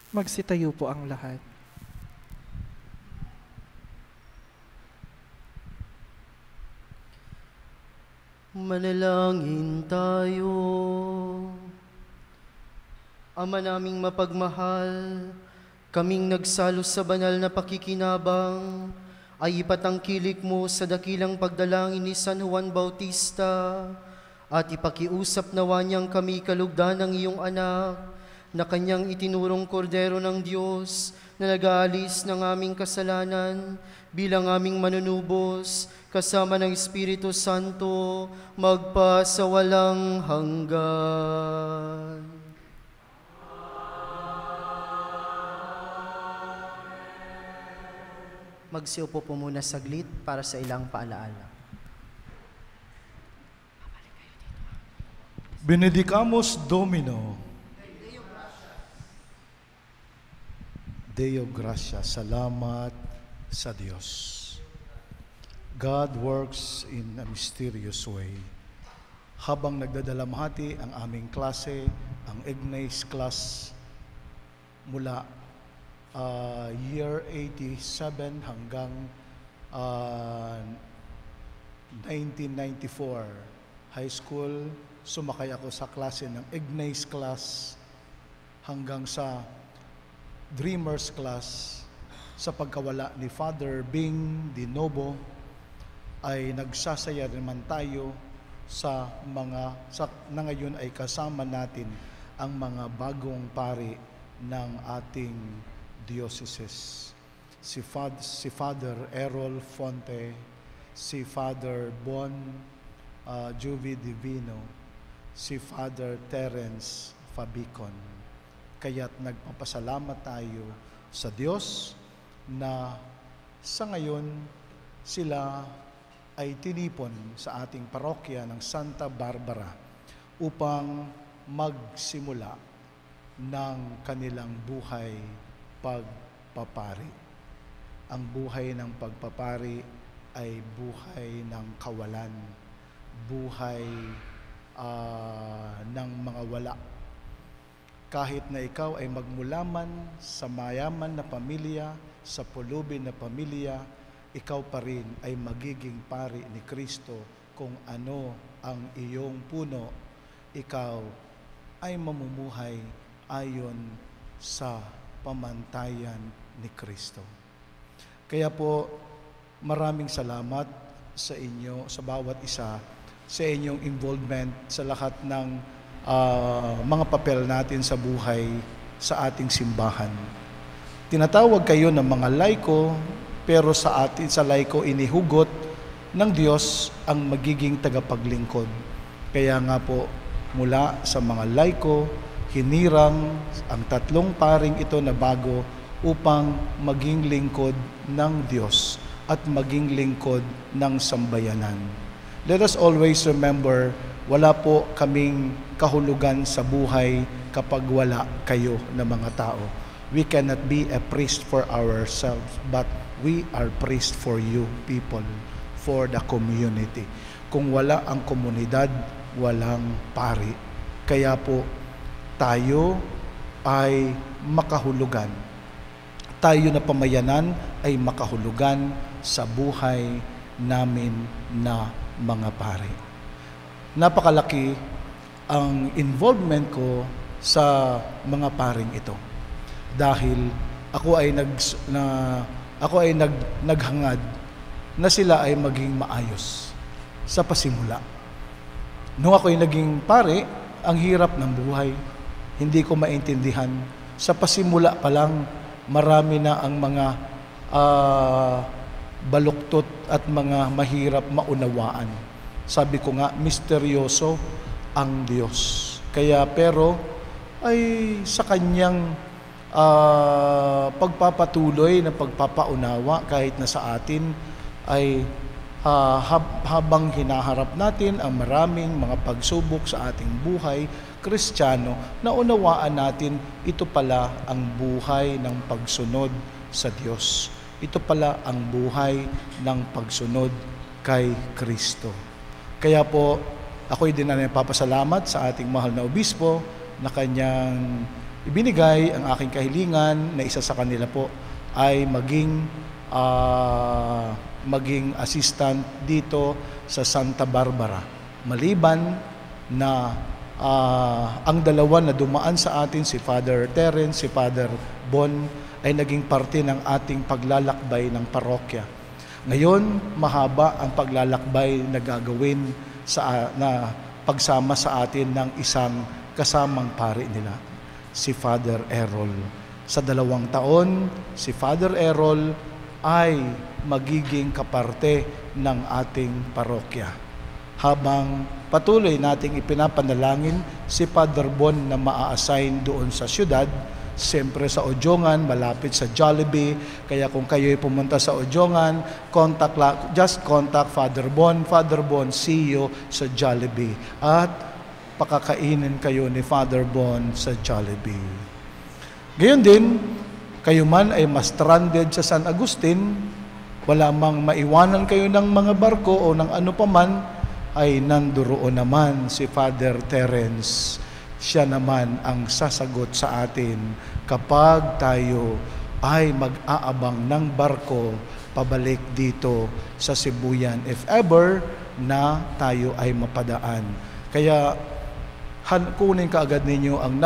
Magsitayo po ang lahat. Manalangin tayo. Ama naming mapagmahal, kaming nagsalo sa banal na pakikinabang, ay ipatangkilik mo sa dakilang pagdalangin ni San Juan Bautista at ipakiusap nawa niyang kami kalugdan ng iyong anak na kanyang itinurong kordero ng Diyos na nag-aalis ng aming kasalanan bilang aming manunubos kasama ng Espiritu Santo magpa sa walang hanggan. Magsiupo po muna saglit para sa ilang paalaala. Benedicamus Domino. Deo Gracia. Salamat sa Diyos. God works in a mysterious way. Habang nagdadalamhati ang aming klase, ang Ignace class mula year 87 hanggang 1994 high school, sumakay ako sa klase ng Ignace class hanggang sa Dreamers class. Sa pagkawala ni Father Bing Dinobo ay nagsasaya naman tayo sa na ngayon ay kasama natin ang mga bagong pari ng ating diocese. Si Father Errol Fonte, si Father Bon Jovi Divino, si Father Terence Fabicon. Kaya't nagpapasalamat tayo sa Diyos na sa ngayon sila ay tinipon sa ating parokya ng Santa Barbara upang magsimula ng kanilang buhay pagpapari. Ang buhay ng pagpapari ay buhay ng kawalan, buhay ng mga wala. Kahit na ikaw ay magmula man sa mayaman na pamilya, sa pulubin na pamilya, ikaw pa rin ay magiging pari ni Kristo kung ano ang iyong puno. Ikaw ay mamumuhay ayon sa pamantayan ni Kristo. Kaya po, maraming salamat sa inyo, sa bawat isa, sa inyong involvement sa lahat ng mga papel natin sa buhay sa ating simbahan. Tinatawag kayo ng mga laiko, pero sa laiko inihugot ng Diyos ang magiging tagapaglingkod. Kaya nga po, mula sa mga laiko, hinirang ang tatlong paring ito na bago upang maging lingkod ng Diyos at maging lingkod ng sambayanan. Let us always remember, wala po kaming kahulugan sa buhay kapag wala kayo na mga tao. We cannot be a priest for ourselves, but we are priest for you people, for the community. Kung wala ang komunidad, walang pari. Kaya po, tayo ay makahulugan. Tayo na pamayanan ay makahulugan sa buhay namin na mga pari. Napakalaki ang involvement ko sa mga paring ito. Dahil ako ay naghangad na sila ay maging maayos sa pasimula. Nung ako ay naging pare, ang hirap ng buhay. Hindi ko maintindihan. Sa pasimula pa lang, marami na ang mga baluktot at mga mahirap maunawaan. Sabi ko nga, misteryoso ang Diyos. Kaya pero ay sa kanyang pagpapatuloy na pagpapaunawa kahit na sa atin ay habang hinaharap natin ang maraming mga pagsubok sa ating buhay Kristiyano, naunawaan natin ito pala ang buhay ng pagsunod sa Diyos. Ito pala ang buhay ng pagsunod kay Kristo. Kaya po, ako'y din na napapasalamat sa ating mahal na obispo na kanyang ibinigay ang aking kahilingan na isa sa kanila po ay maging assistant dito sa Santa Barbara. Maliban na ang dalawa na dumaan sa atin, si Father Terence, si Father Bon, ay naging parte ng ating paglalakbay ng parokya. Ngayon, mahaba ang paglalakbay na gagawin na pagsama sa atin ng isang kasamang pari nila, si Father Errol. Sa 2 taon, si Father Errol ay magiging kaparte ng ating parokya. Habang patuloy nating ipinapanalangin si Father Bon na maa-assign doon sa syudad, siyempre sa Ojongan, malapit sa Jollibee. Kaya kung kayo'y pumunta sa Ojongan, just contact Father Bon. Father Bon, see you sa Jollibee. At pakakainin kayo ni Father Bon sa Jollibee. Gayon din, kayo man ay ma-stranded sa San Agustin, wala mang maiwanan kayo ng mga barko o ng ano paman, ay nanduroon naman si Father Terence. Siya naman ang sasagot sa atin kapag tayo ay mag-aabang ng barko pabalik dito sa Sibuyan, if ever na tayo ay mapadaan. Kaya kunin kaagad ninyo ang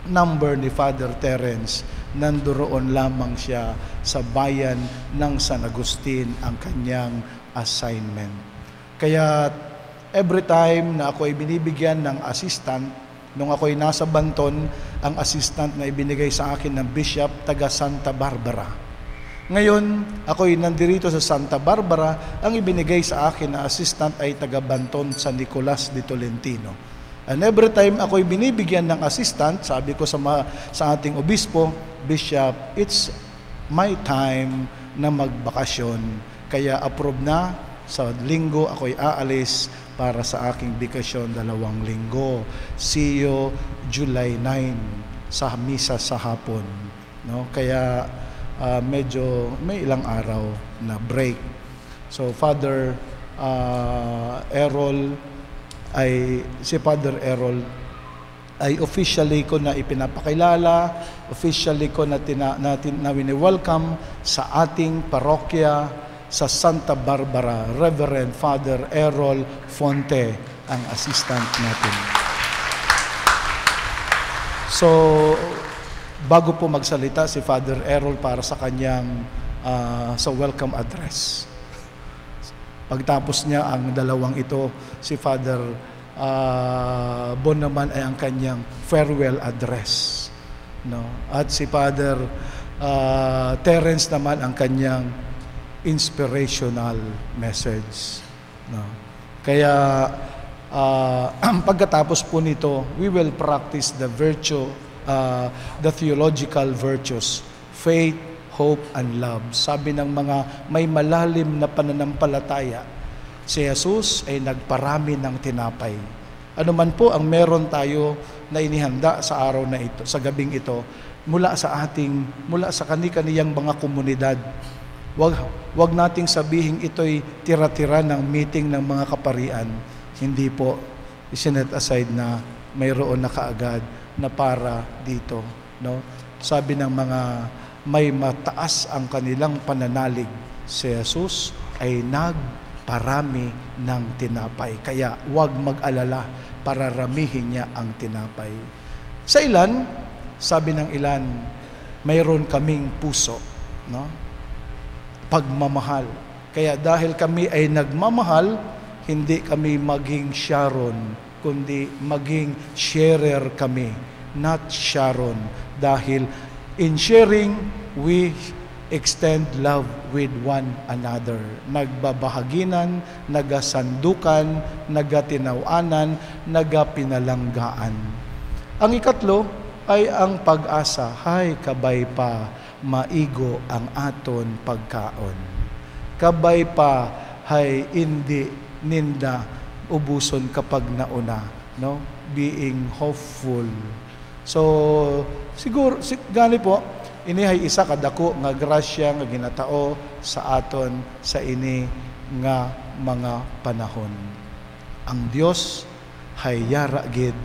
number ni Father Terence. Nanduroon lamang siya sa bayan ng San Agustin ang kanyang assignment. Kaya every time na ako ay binibigyan ng assistant, nung ako ay nasa Banton, ang assistant na ibinigay sa akin ng bishop, taga Santa Barbara. Ngayon, ako ay nandirito sa Santa Barbara, ang ibinigay sa akin na assistant ay taga Banton, San Nicolas de Tolentino. And every time ako ay binibigyan ng assistant, sabi ko sa ating obispo, Bishop, it's my time na magbakasyon. Kaya approve na, sa linggo ako'y aalis para sa aking bakasyon 2 linggo. See you July 9 sa misa sa hapon. No? Kaya medyo may ilang araw na break. So Father Errol si Father Errol ay officially ko na ipinapakilala, officially ko na wini-welcome sa ating parokya sa Santa Barbara, Reverend Father Errol Fonte, ang assistant natin. So, bago po magsalita si Father Errol para sa kanyang sa welcome address. Pagtapos niya ang 2 ito, si Father Bon naman ay ang kanyang farewell address. No? At si Father Terence naman ang kanyang inspirational message. No? Kaya pagkatapos po nito, we will practice the theological virtues, faith, hope, and love. Sabi ng mga may malalim na pananampalataya, si Jesus ay nagparami ng tinapay. Ano man po ang meron tayo na inihanda sa araw na ito, sa gabing ito, mula sa kani-kaniyang mga komunidad. Wag nating sabihin ito'y tira-tira ng meeting ng mga kaparian. Hindi po, isinet aside na mayroon na kaagad na para dito. No? Sabi ng mga may mataas ang kanilang pananalig, si Jesus ay nagparami ng tinapay. Kaya huwag mag-alala, pararamihin niya ang tinapay. Sa ilan, sabi ng ilan, mayroon kaming puso, no? Pagmamahal. Kaya dahil kami ay nagmamahal, hindi kami maging Sharon, kundi maging sharer kami, not Sharon. Dahil in sharing, we extend love with one another. Nagbabahaginan, nagasandukan, nagatinawanan, nagapinalanggaan. Ang ikatlo ay ang pag-asa. Hay, kabay pa, maigo ang aton pagkaon. Kabay pa, hay, hindi ninda ubuson kapag nauna. No? Being hopeful. So, siguro, gani po, inihay isa kadako nga grasya nga ginatao sa aton sa ini nga mga panahon. Ang Dios hay yara gid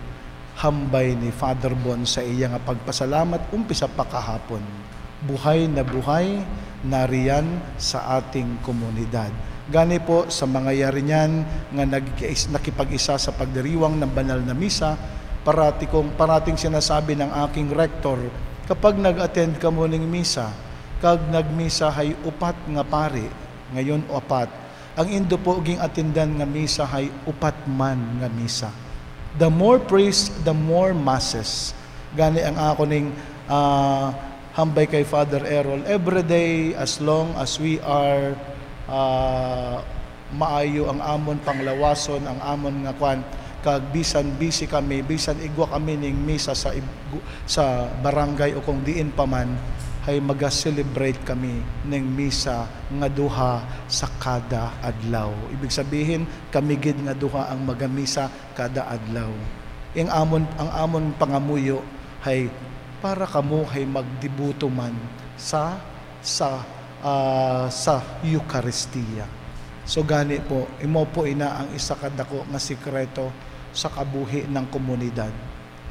hambay ni Father Bon sa iya nga pagpasalamat umpisa pa kahapon. Buhay nariyan sa ating komunidad. Gani po sa mga yari niyan nga nakipag-isa sa pagdiriwang ng banal na misa, parating sinasabi ng aking rektor, kapag nag-attend ka mo ng misa, kag nagmisa hay upat nga pari, ngayon upat. Ang indo po ging atendan nga misa hay upat man nga misa. The more priest, the more masses. Gani ang ako ning hambay kay Father Errol. Every day, as long as we are maayo ang amon panglawason, ang amon nga kwan, kag bisan busy kami, bisan igwa kami ning misa sa barangay o kung diin pa man, ay maga-celebrate kami ng misa nga duha sa kada adlaw. Ibig sabihin, kami gid nga duha ang magamisa kada adlaw. Ang amon pangamuyo ay para kamo ay magdibuto man sa Eucharistia. So gani po, imo po ina ang isa kadako nga sikreto sa kabuhi ng komunidad,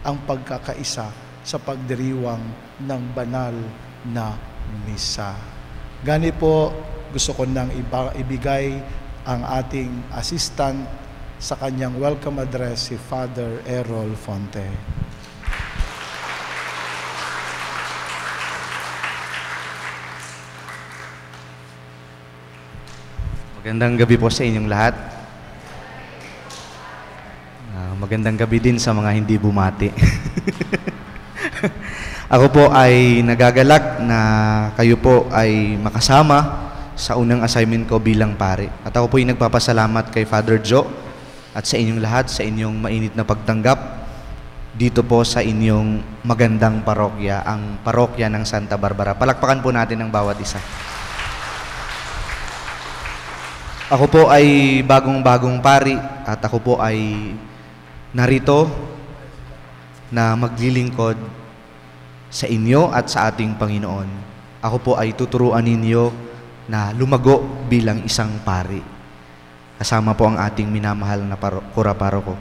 ang pagkakaisa sa pagdiriwang ng banal na misa. Gani po, gusto ko nang ibigay ang ating assistant sa kanyang welcome address, si Father Errol Fonte. Magandang gabi po sa inyong lahat. Magandang gabi din sa mga hindi bumati. Ako po ay nagagalak na kayo po ay makasama sa unang assignment ko bilang pari. At ako po ay nagpapasalamat kay Father Joe at sa inyong lahat sa inyong mainit na pagtanggap dito po sa inyong magandang parokya, ang parokya ng Santa Barbara. Palakpakan po natin ang bawat isa. Ako po ay bagong-bagong pari at ako po ay narito na maglilingkod sa inyo at sa ating Panginoon. Ako po ay tuturuan ninyo na lumago bilang isang pari. Kasama po ang ating minamahal na kura-paroko.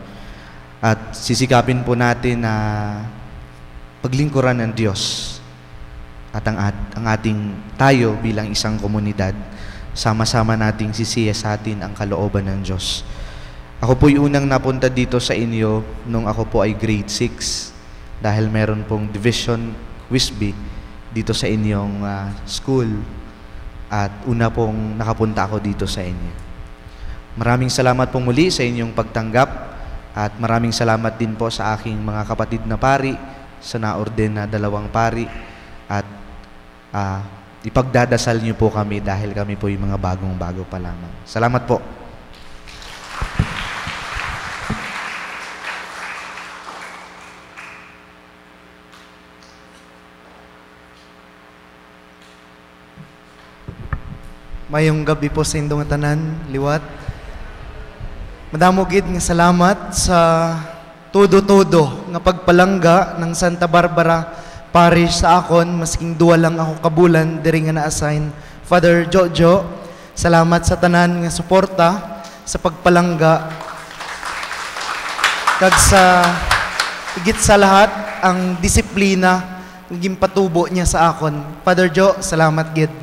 At sisikapin po natin na paglingkuran ng Diyos at ang ating tayo bilang isang komunidad. Sama-sama nating sisiya sa atin ang kalooban ng Diyos. Ako po'y unang napunta dito sa inyo nung ako po ay grade 6 dahil meron pong division Wisby dito sa inyong school at una pong nakapunta ako dito sa inyo. Maraming salamat po muli sa inyong pagtanggap at maraming salamat din po sa aking mga kapatid na pari, sa naorden na 2 pari at ipagdadasal niyo po kami dahil kami po yung mga bagong-bago pa lamang. Salamat po. Mayong gabi po sa indong tanan, liwat. Madamo gid nga salamat sa todo-todo nga pagpalangga ng Santa Barbara Parish sa akon, masking 2 lang ako kabulan diri nga na-assign. Father Jojo, salamat sa tanan nga suporta sa pagpalangga. Kag sa higit sa lahat ang disiplina naging patubo niya sa akon. Father Jo, salamat gid.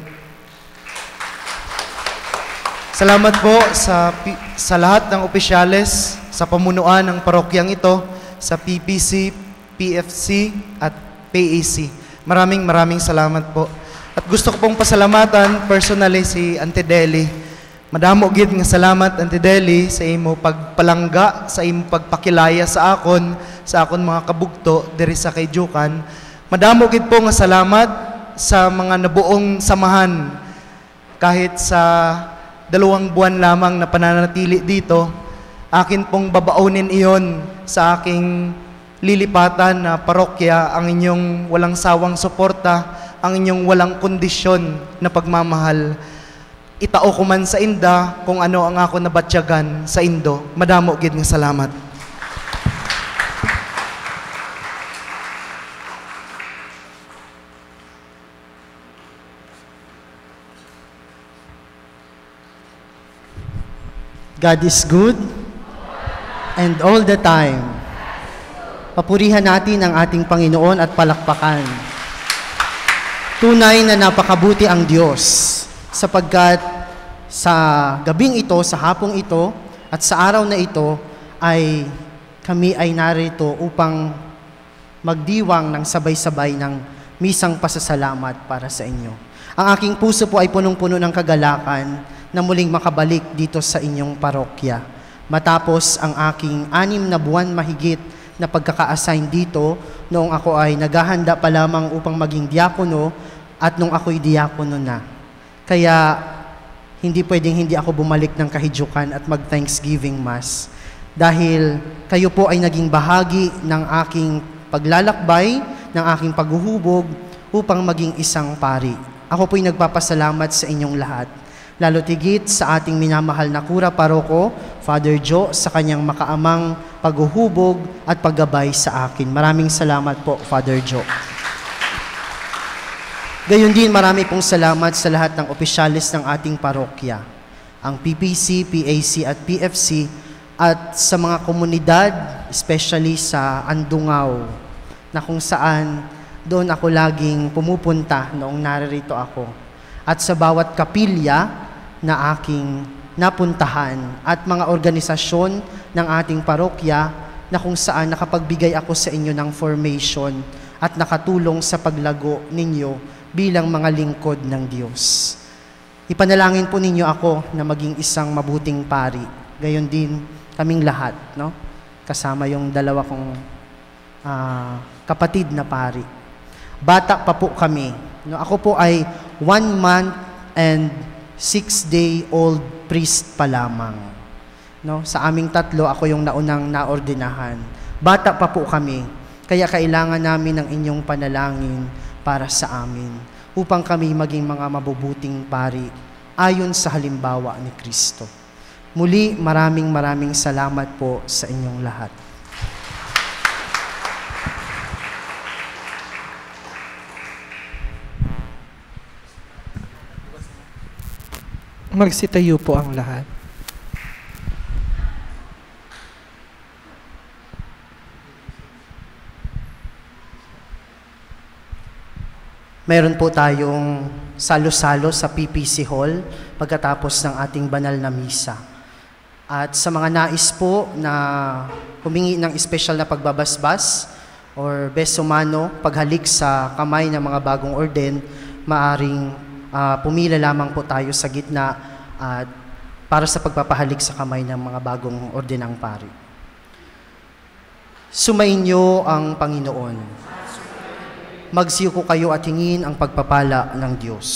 Salamat po sa lahat ng opisyales sa pamunuan ng parokyang ito, sa PPC, PFC at PAC. Maraming salamat po. At gusto ko pong pasalamatan personally si Auntie Deli. Madamo gid nga salamat Auntie Deli sa imo pagpalangga, sa imo pagpakilaya sa akon mga kabugto diri sa kay Jukan. Madamo gid po nga salamat sa mga nabuong samahan kahit sa 2 buwan lamang na pananatili dito. Akin pong babaunin iyon sa aking lilipatan na parokya, ang inyong walang sawang suporta, ang inyong walang kondisyon na pagmamahal. Itao ko man sa inda kung ano ang ako nabatyagan sa indo. Madamo gid nga salamat. God is good and all the time. papurihan natin ang ating Panginoon at palakpakan. Tunay na napakabuti ang Diyos, sapagkat sa gabing ito, sa hapong ito, at sa araw na ito, ay kami ay narito upang magdiwang ng sabay-sabay ng misang pasasalamat para sa inyo. Ang aking puso po ay punong-puno ng kagalakan na muling makabalik dito sa inyong parokya. Matapos ang aking 6 na buwan mahigit na pagkaka-assign dito, noong ako ay naghahanda pa lamang upang maging diakono at nung ako'y diakono na. Kaya hindi pwedeng hindi ako bumalik ng kahidjukan at mag-Thanksgiving Mass. Dahil kayo po ay naging bahagi ng aking paglalakbay, ng aking paghuhubog upang maging isang pari. Ako po'y nagpapasalamat sa inyong lahat. Lalo tigit sa ating minamahal na Kura Paroko, Father Joe, sa kanyang makaamang paghuhubog at paggabay sa akin. Maraming salamat po, Father Joe. Gayon din, marami pong salamat sa lahat ng opisyalis ng ating parokya, ang PPC, PAC at PFC, at sa mga komunidad, especially sa Andungaw, na kung saan doon ako laging pumupunta noong naririto ako. At sa bawat kapilya na aking napuntahan at mga organisasyon ng ating parokya na kung saan nakapagbigay ako sa inyo ng formation at nakatulong sa paglago ninyo bilang mga lingkod ng Diyos. Ipanalangin po ninyo ako na maging isang mabuting pari. Gayon din kaming lahat, no? Kasama yung dalawa kong kapatid na pari. Bata pa po kami. No? Ako po ay 1 month and 6-day-old priest pa lamang. No? Sa aming tatlo, ako yung naunang naordinahan. Bata pa po kami, kaya kailangan namin ng inyong panalangin para sa amin, upang kami maging mga mabubuting pari ayon sa halimbawa ni Kristo. Muli, maraming salamat po sa inyong lahat. Magsitayo po ang lahat. Meron po tayong salo-salo sa PPC Hall pagkatapos ng ating banal na misa. At sa mga nais po na humingi ng espesyal na pagbabasbas or besomano, paghalik sa kamay ng mga bagong orden, maaring pumila lamang po tayo sa gitna para sa pagpapahalik sa kamay ng mga bagong ordenang pari. Sumainyo ang Panginoon. Magsiyuko kayo at hingin ang pagpapala ng Diyos.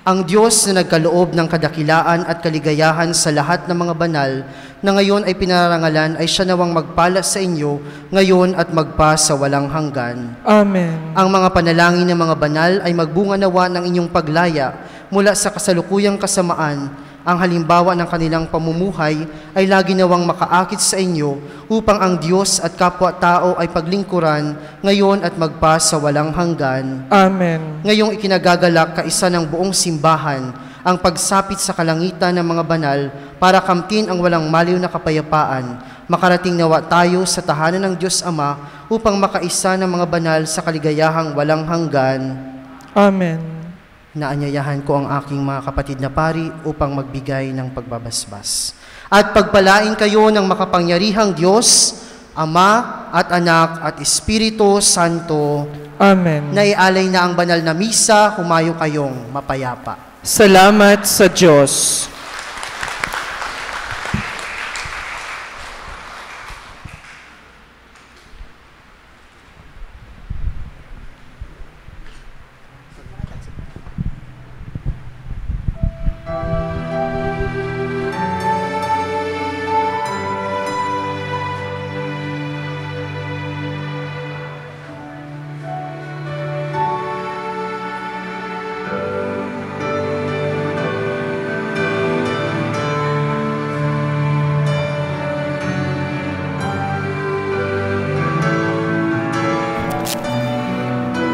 Ang Diyos na nagkaloob ng kadakilaan at kaligayahan sa lahat ng mga banal na ngayon ay pinarangalan ay siya nawang magpala sa inyo ngayon at magpa sa walang hanggan. Amen. Ang mga panalangin ng mga banal ay magbunga nawa ng inyong paglaya mula sa kasalukuyang kasamaan. Ang halimbawa ng kanilang pamumuhay ay lagi nawang makaakit sa inyo upang ang Diyos at kapwa-tao ay paglingkuran ngayon at magpa sa walang hanggan. Amen. Ngayong ikinagagalak kaisa ng buong simbahan ang pagsapit sa kalangitan ng mga banal para kamtin ang walang maliw na kapayapaan, makarating nawa tayo sa tahanan ng Diyos Ama upang makaisa ng mga banal sa kaligayahang walang hanggan. Amen. Naanyayahan ko ang aking mga kapatid na pari upang magbigay ng pagbabasbas. At pagpalain kayo ng makapangyarihang Diyos, Ama at Anak at Espiritu Santo. Amen. Naialay na ang banal na misa, humayo kayong mapayapa. Salamat sa Diyos.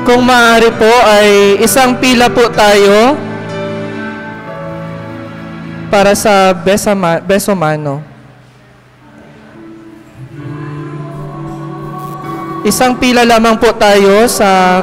Kung maaari po ay isang pila po tayo para sa besomano. Isang pila lamang po tayo sa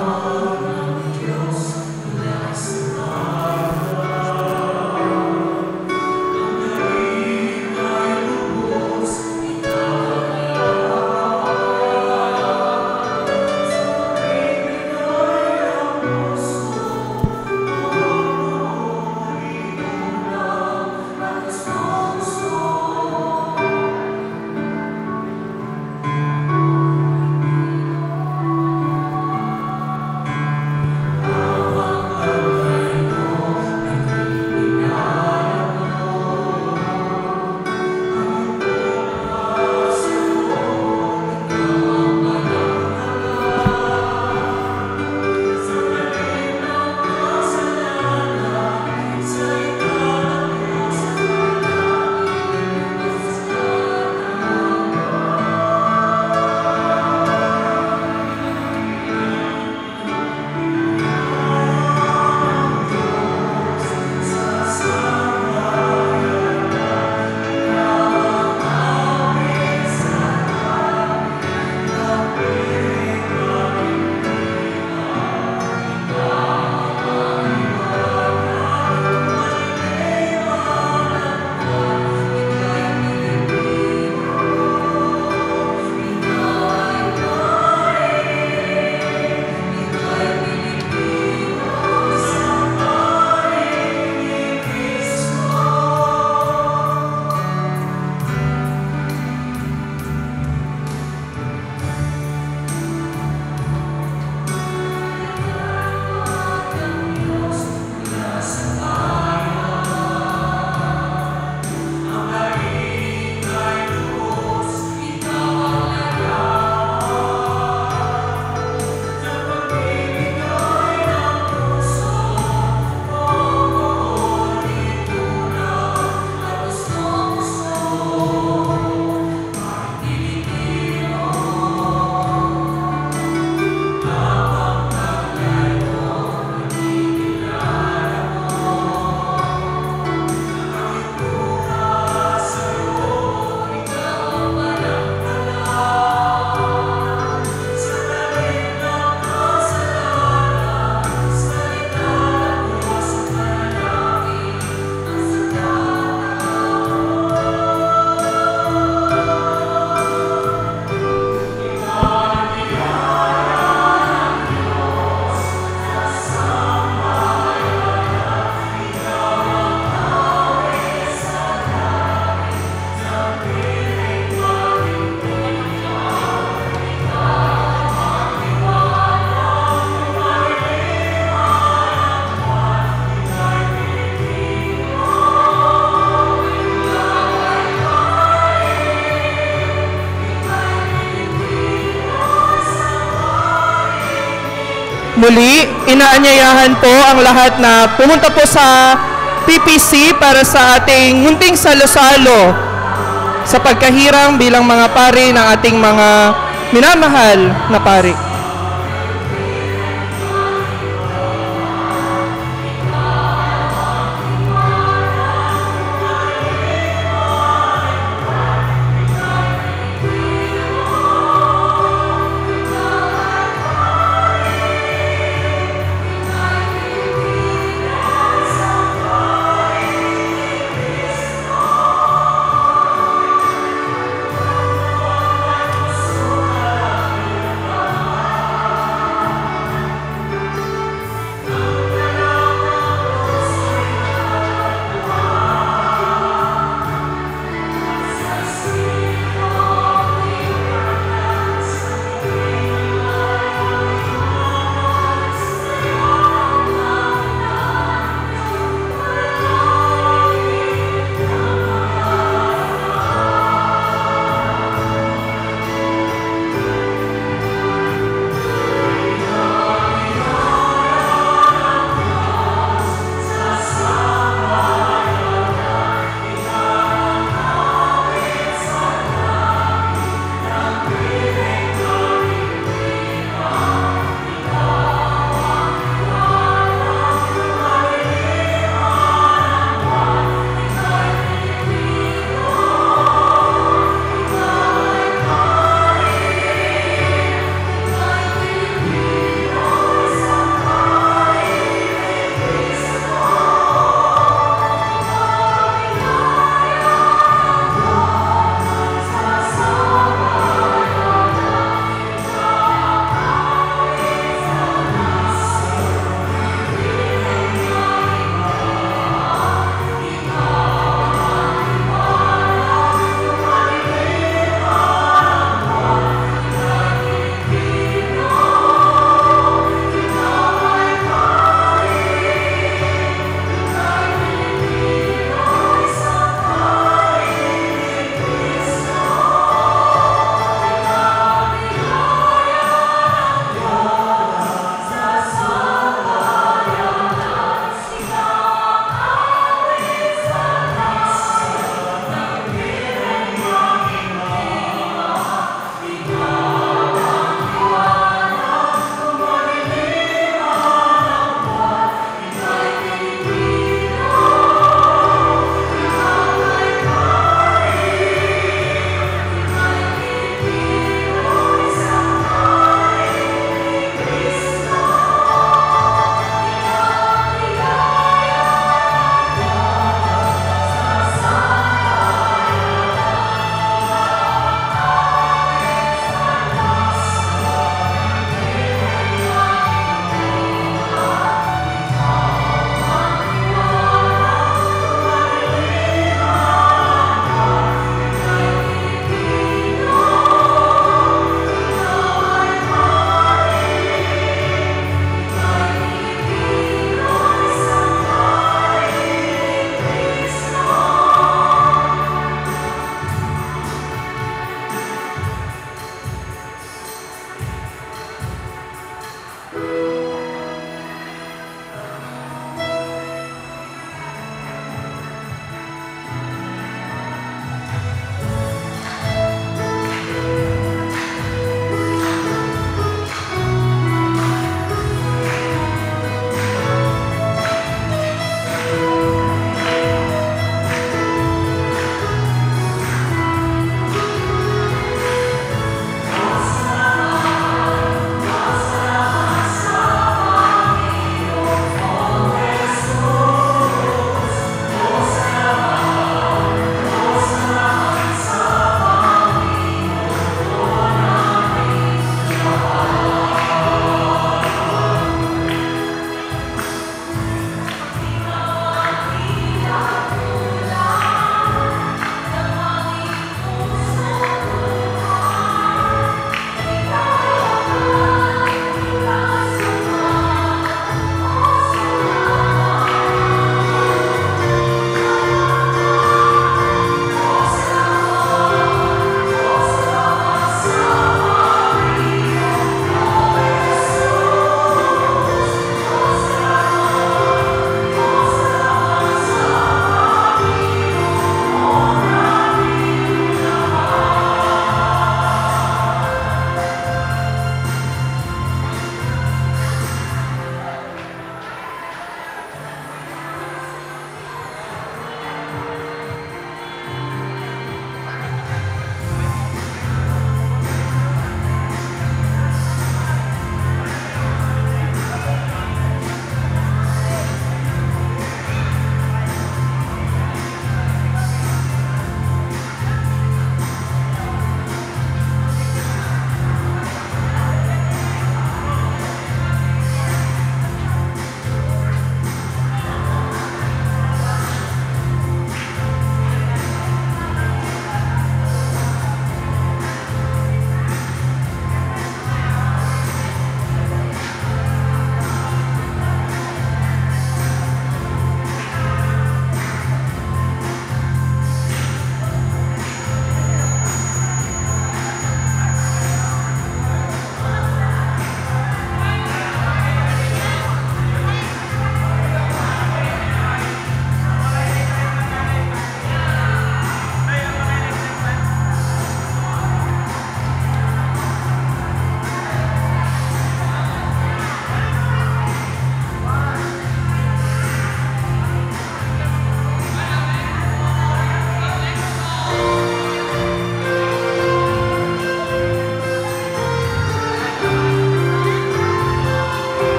muli, inaanyayahan po ang lahat na pumunta po sa PPC para sa ating munting salo-salo sa pagkahirang bilang mga pari ng ating mga minamahal na pari.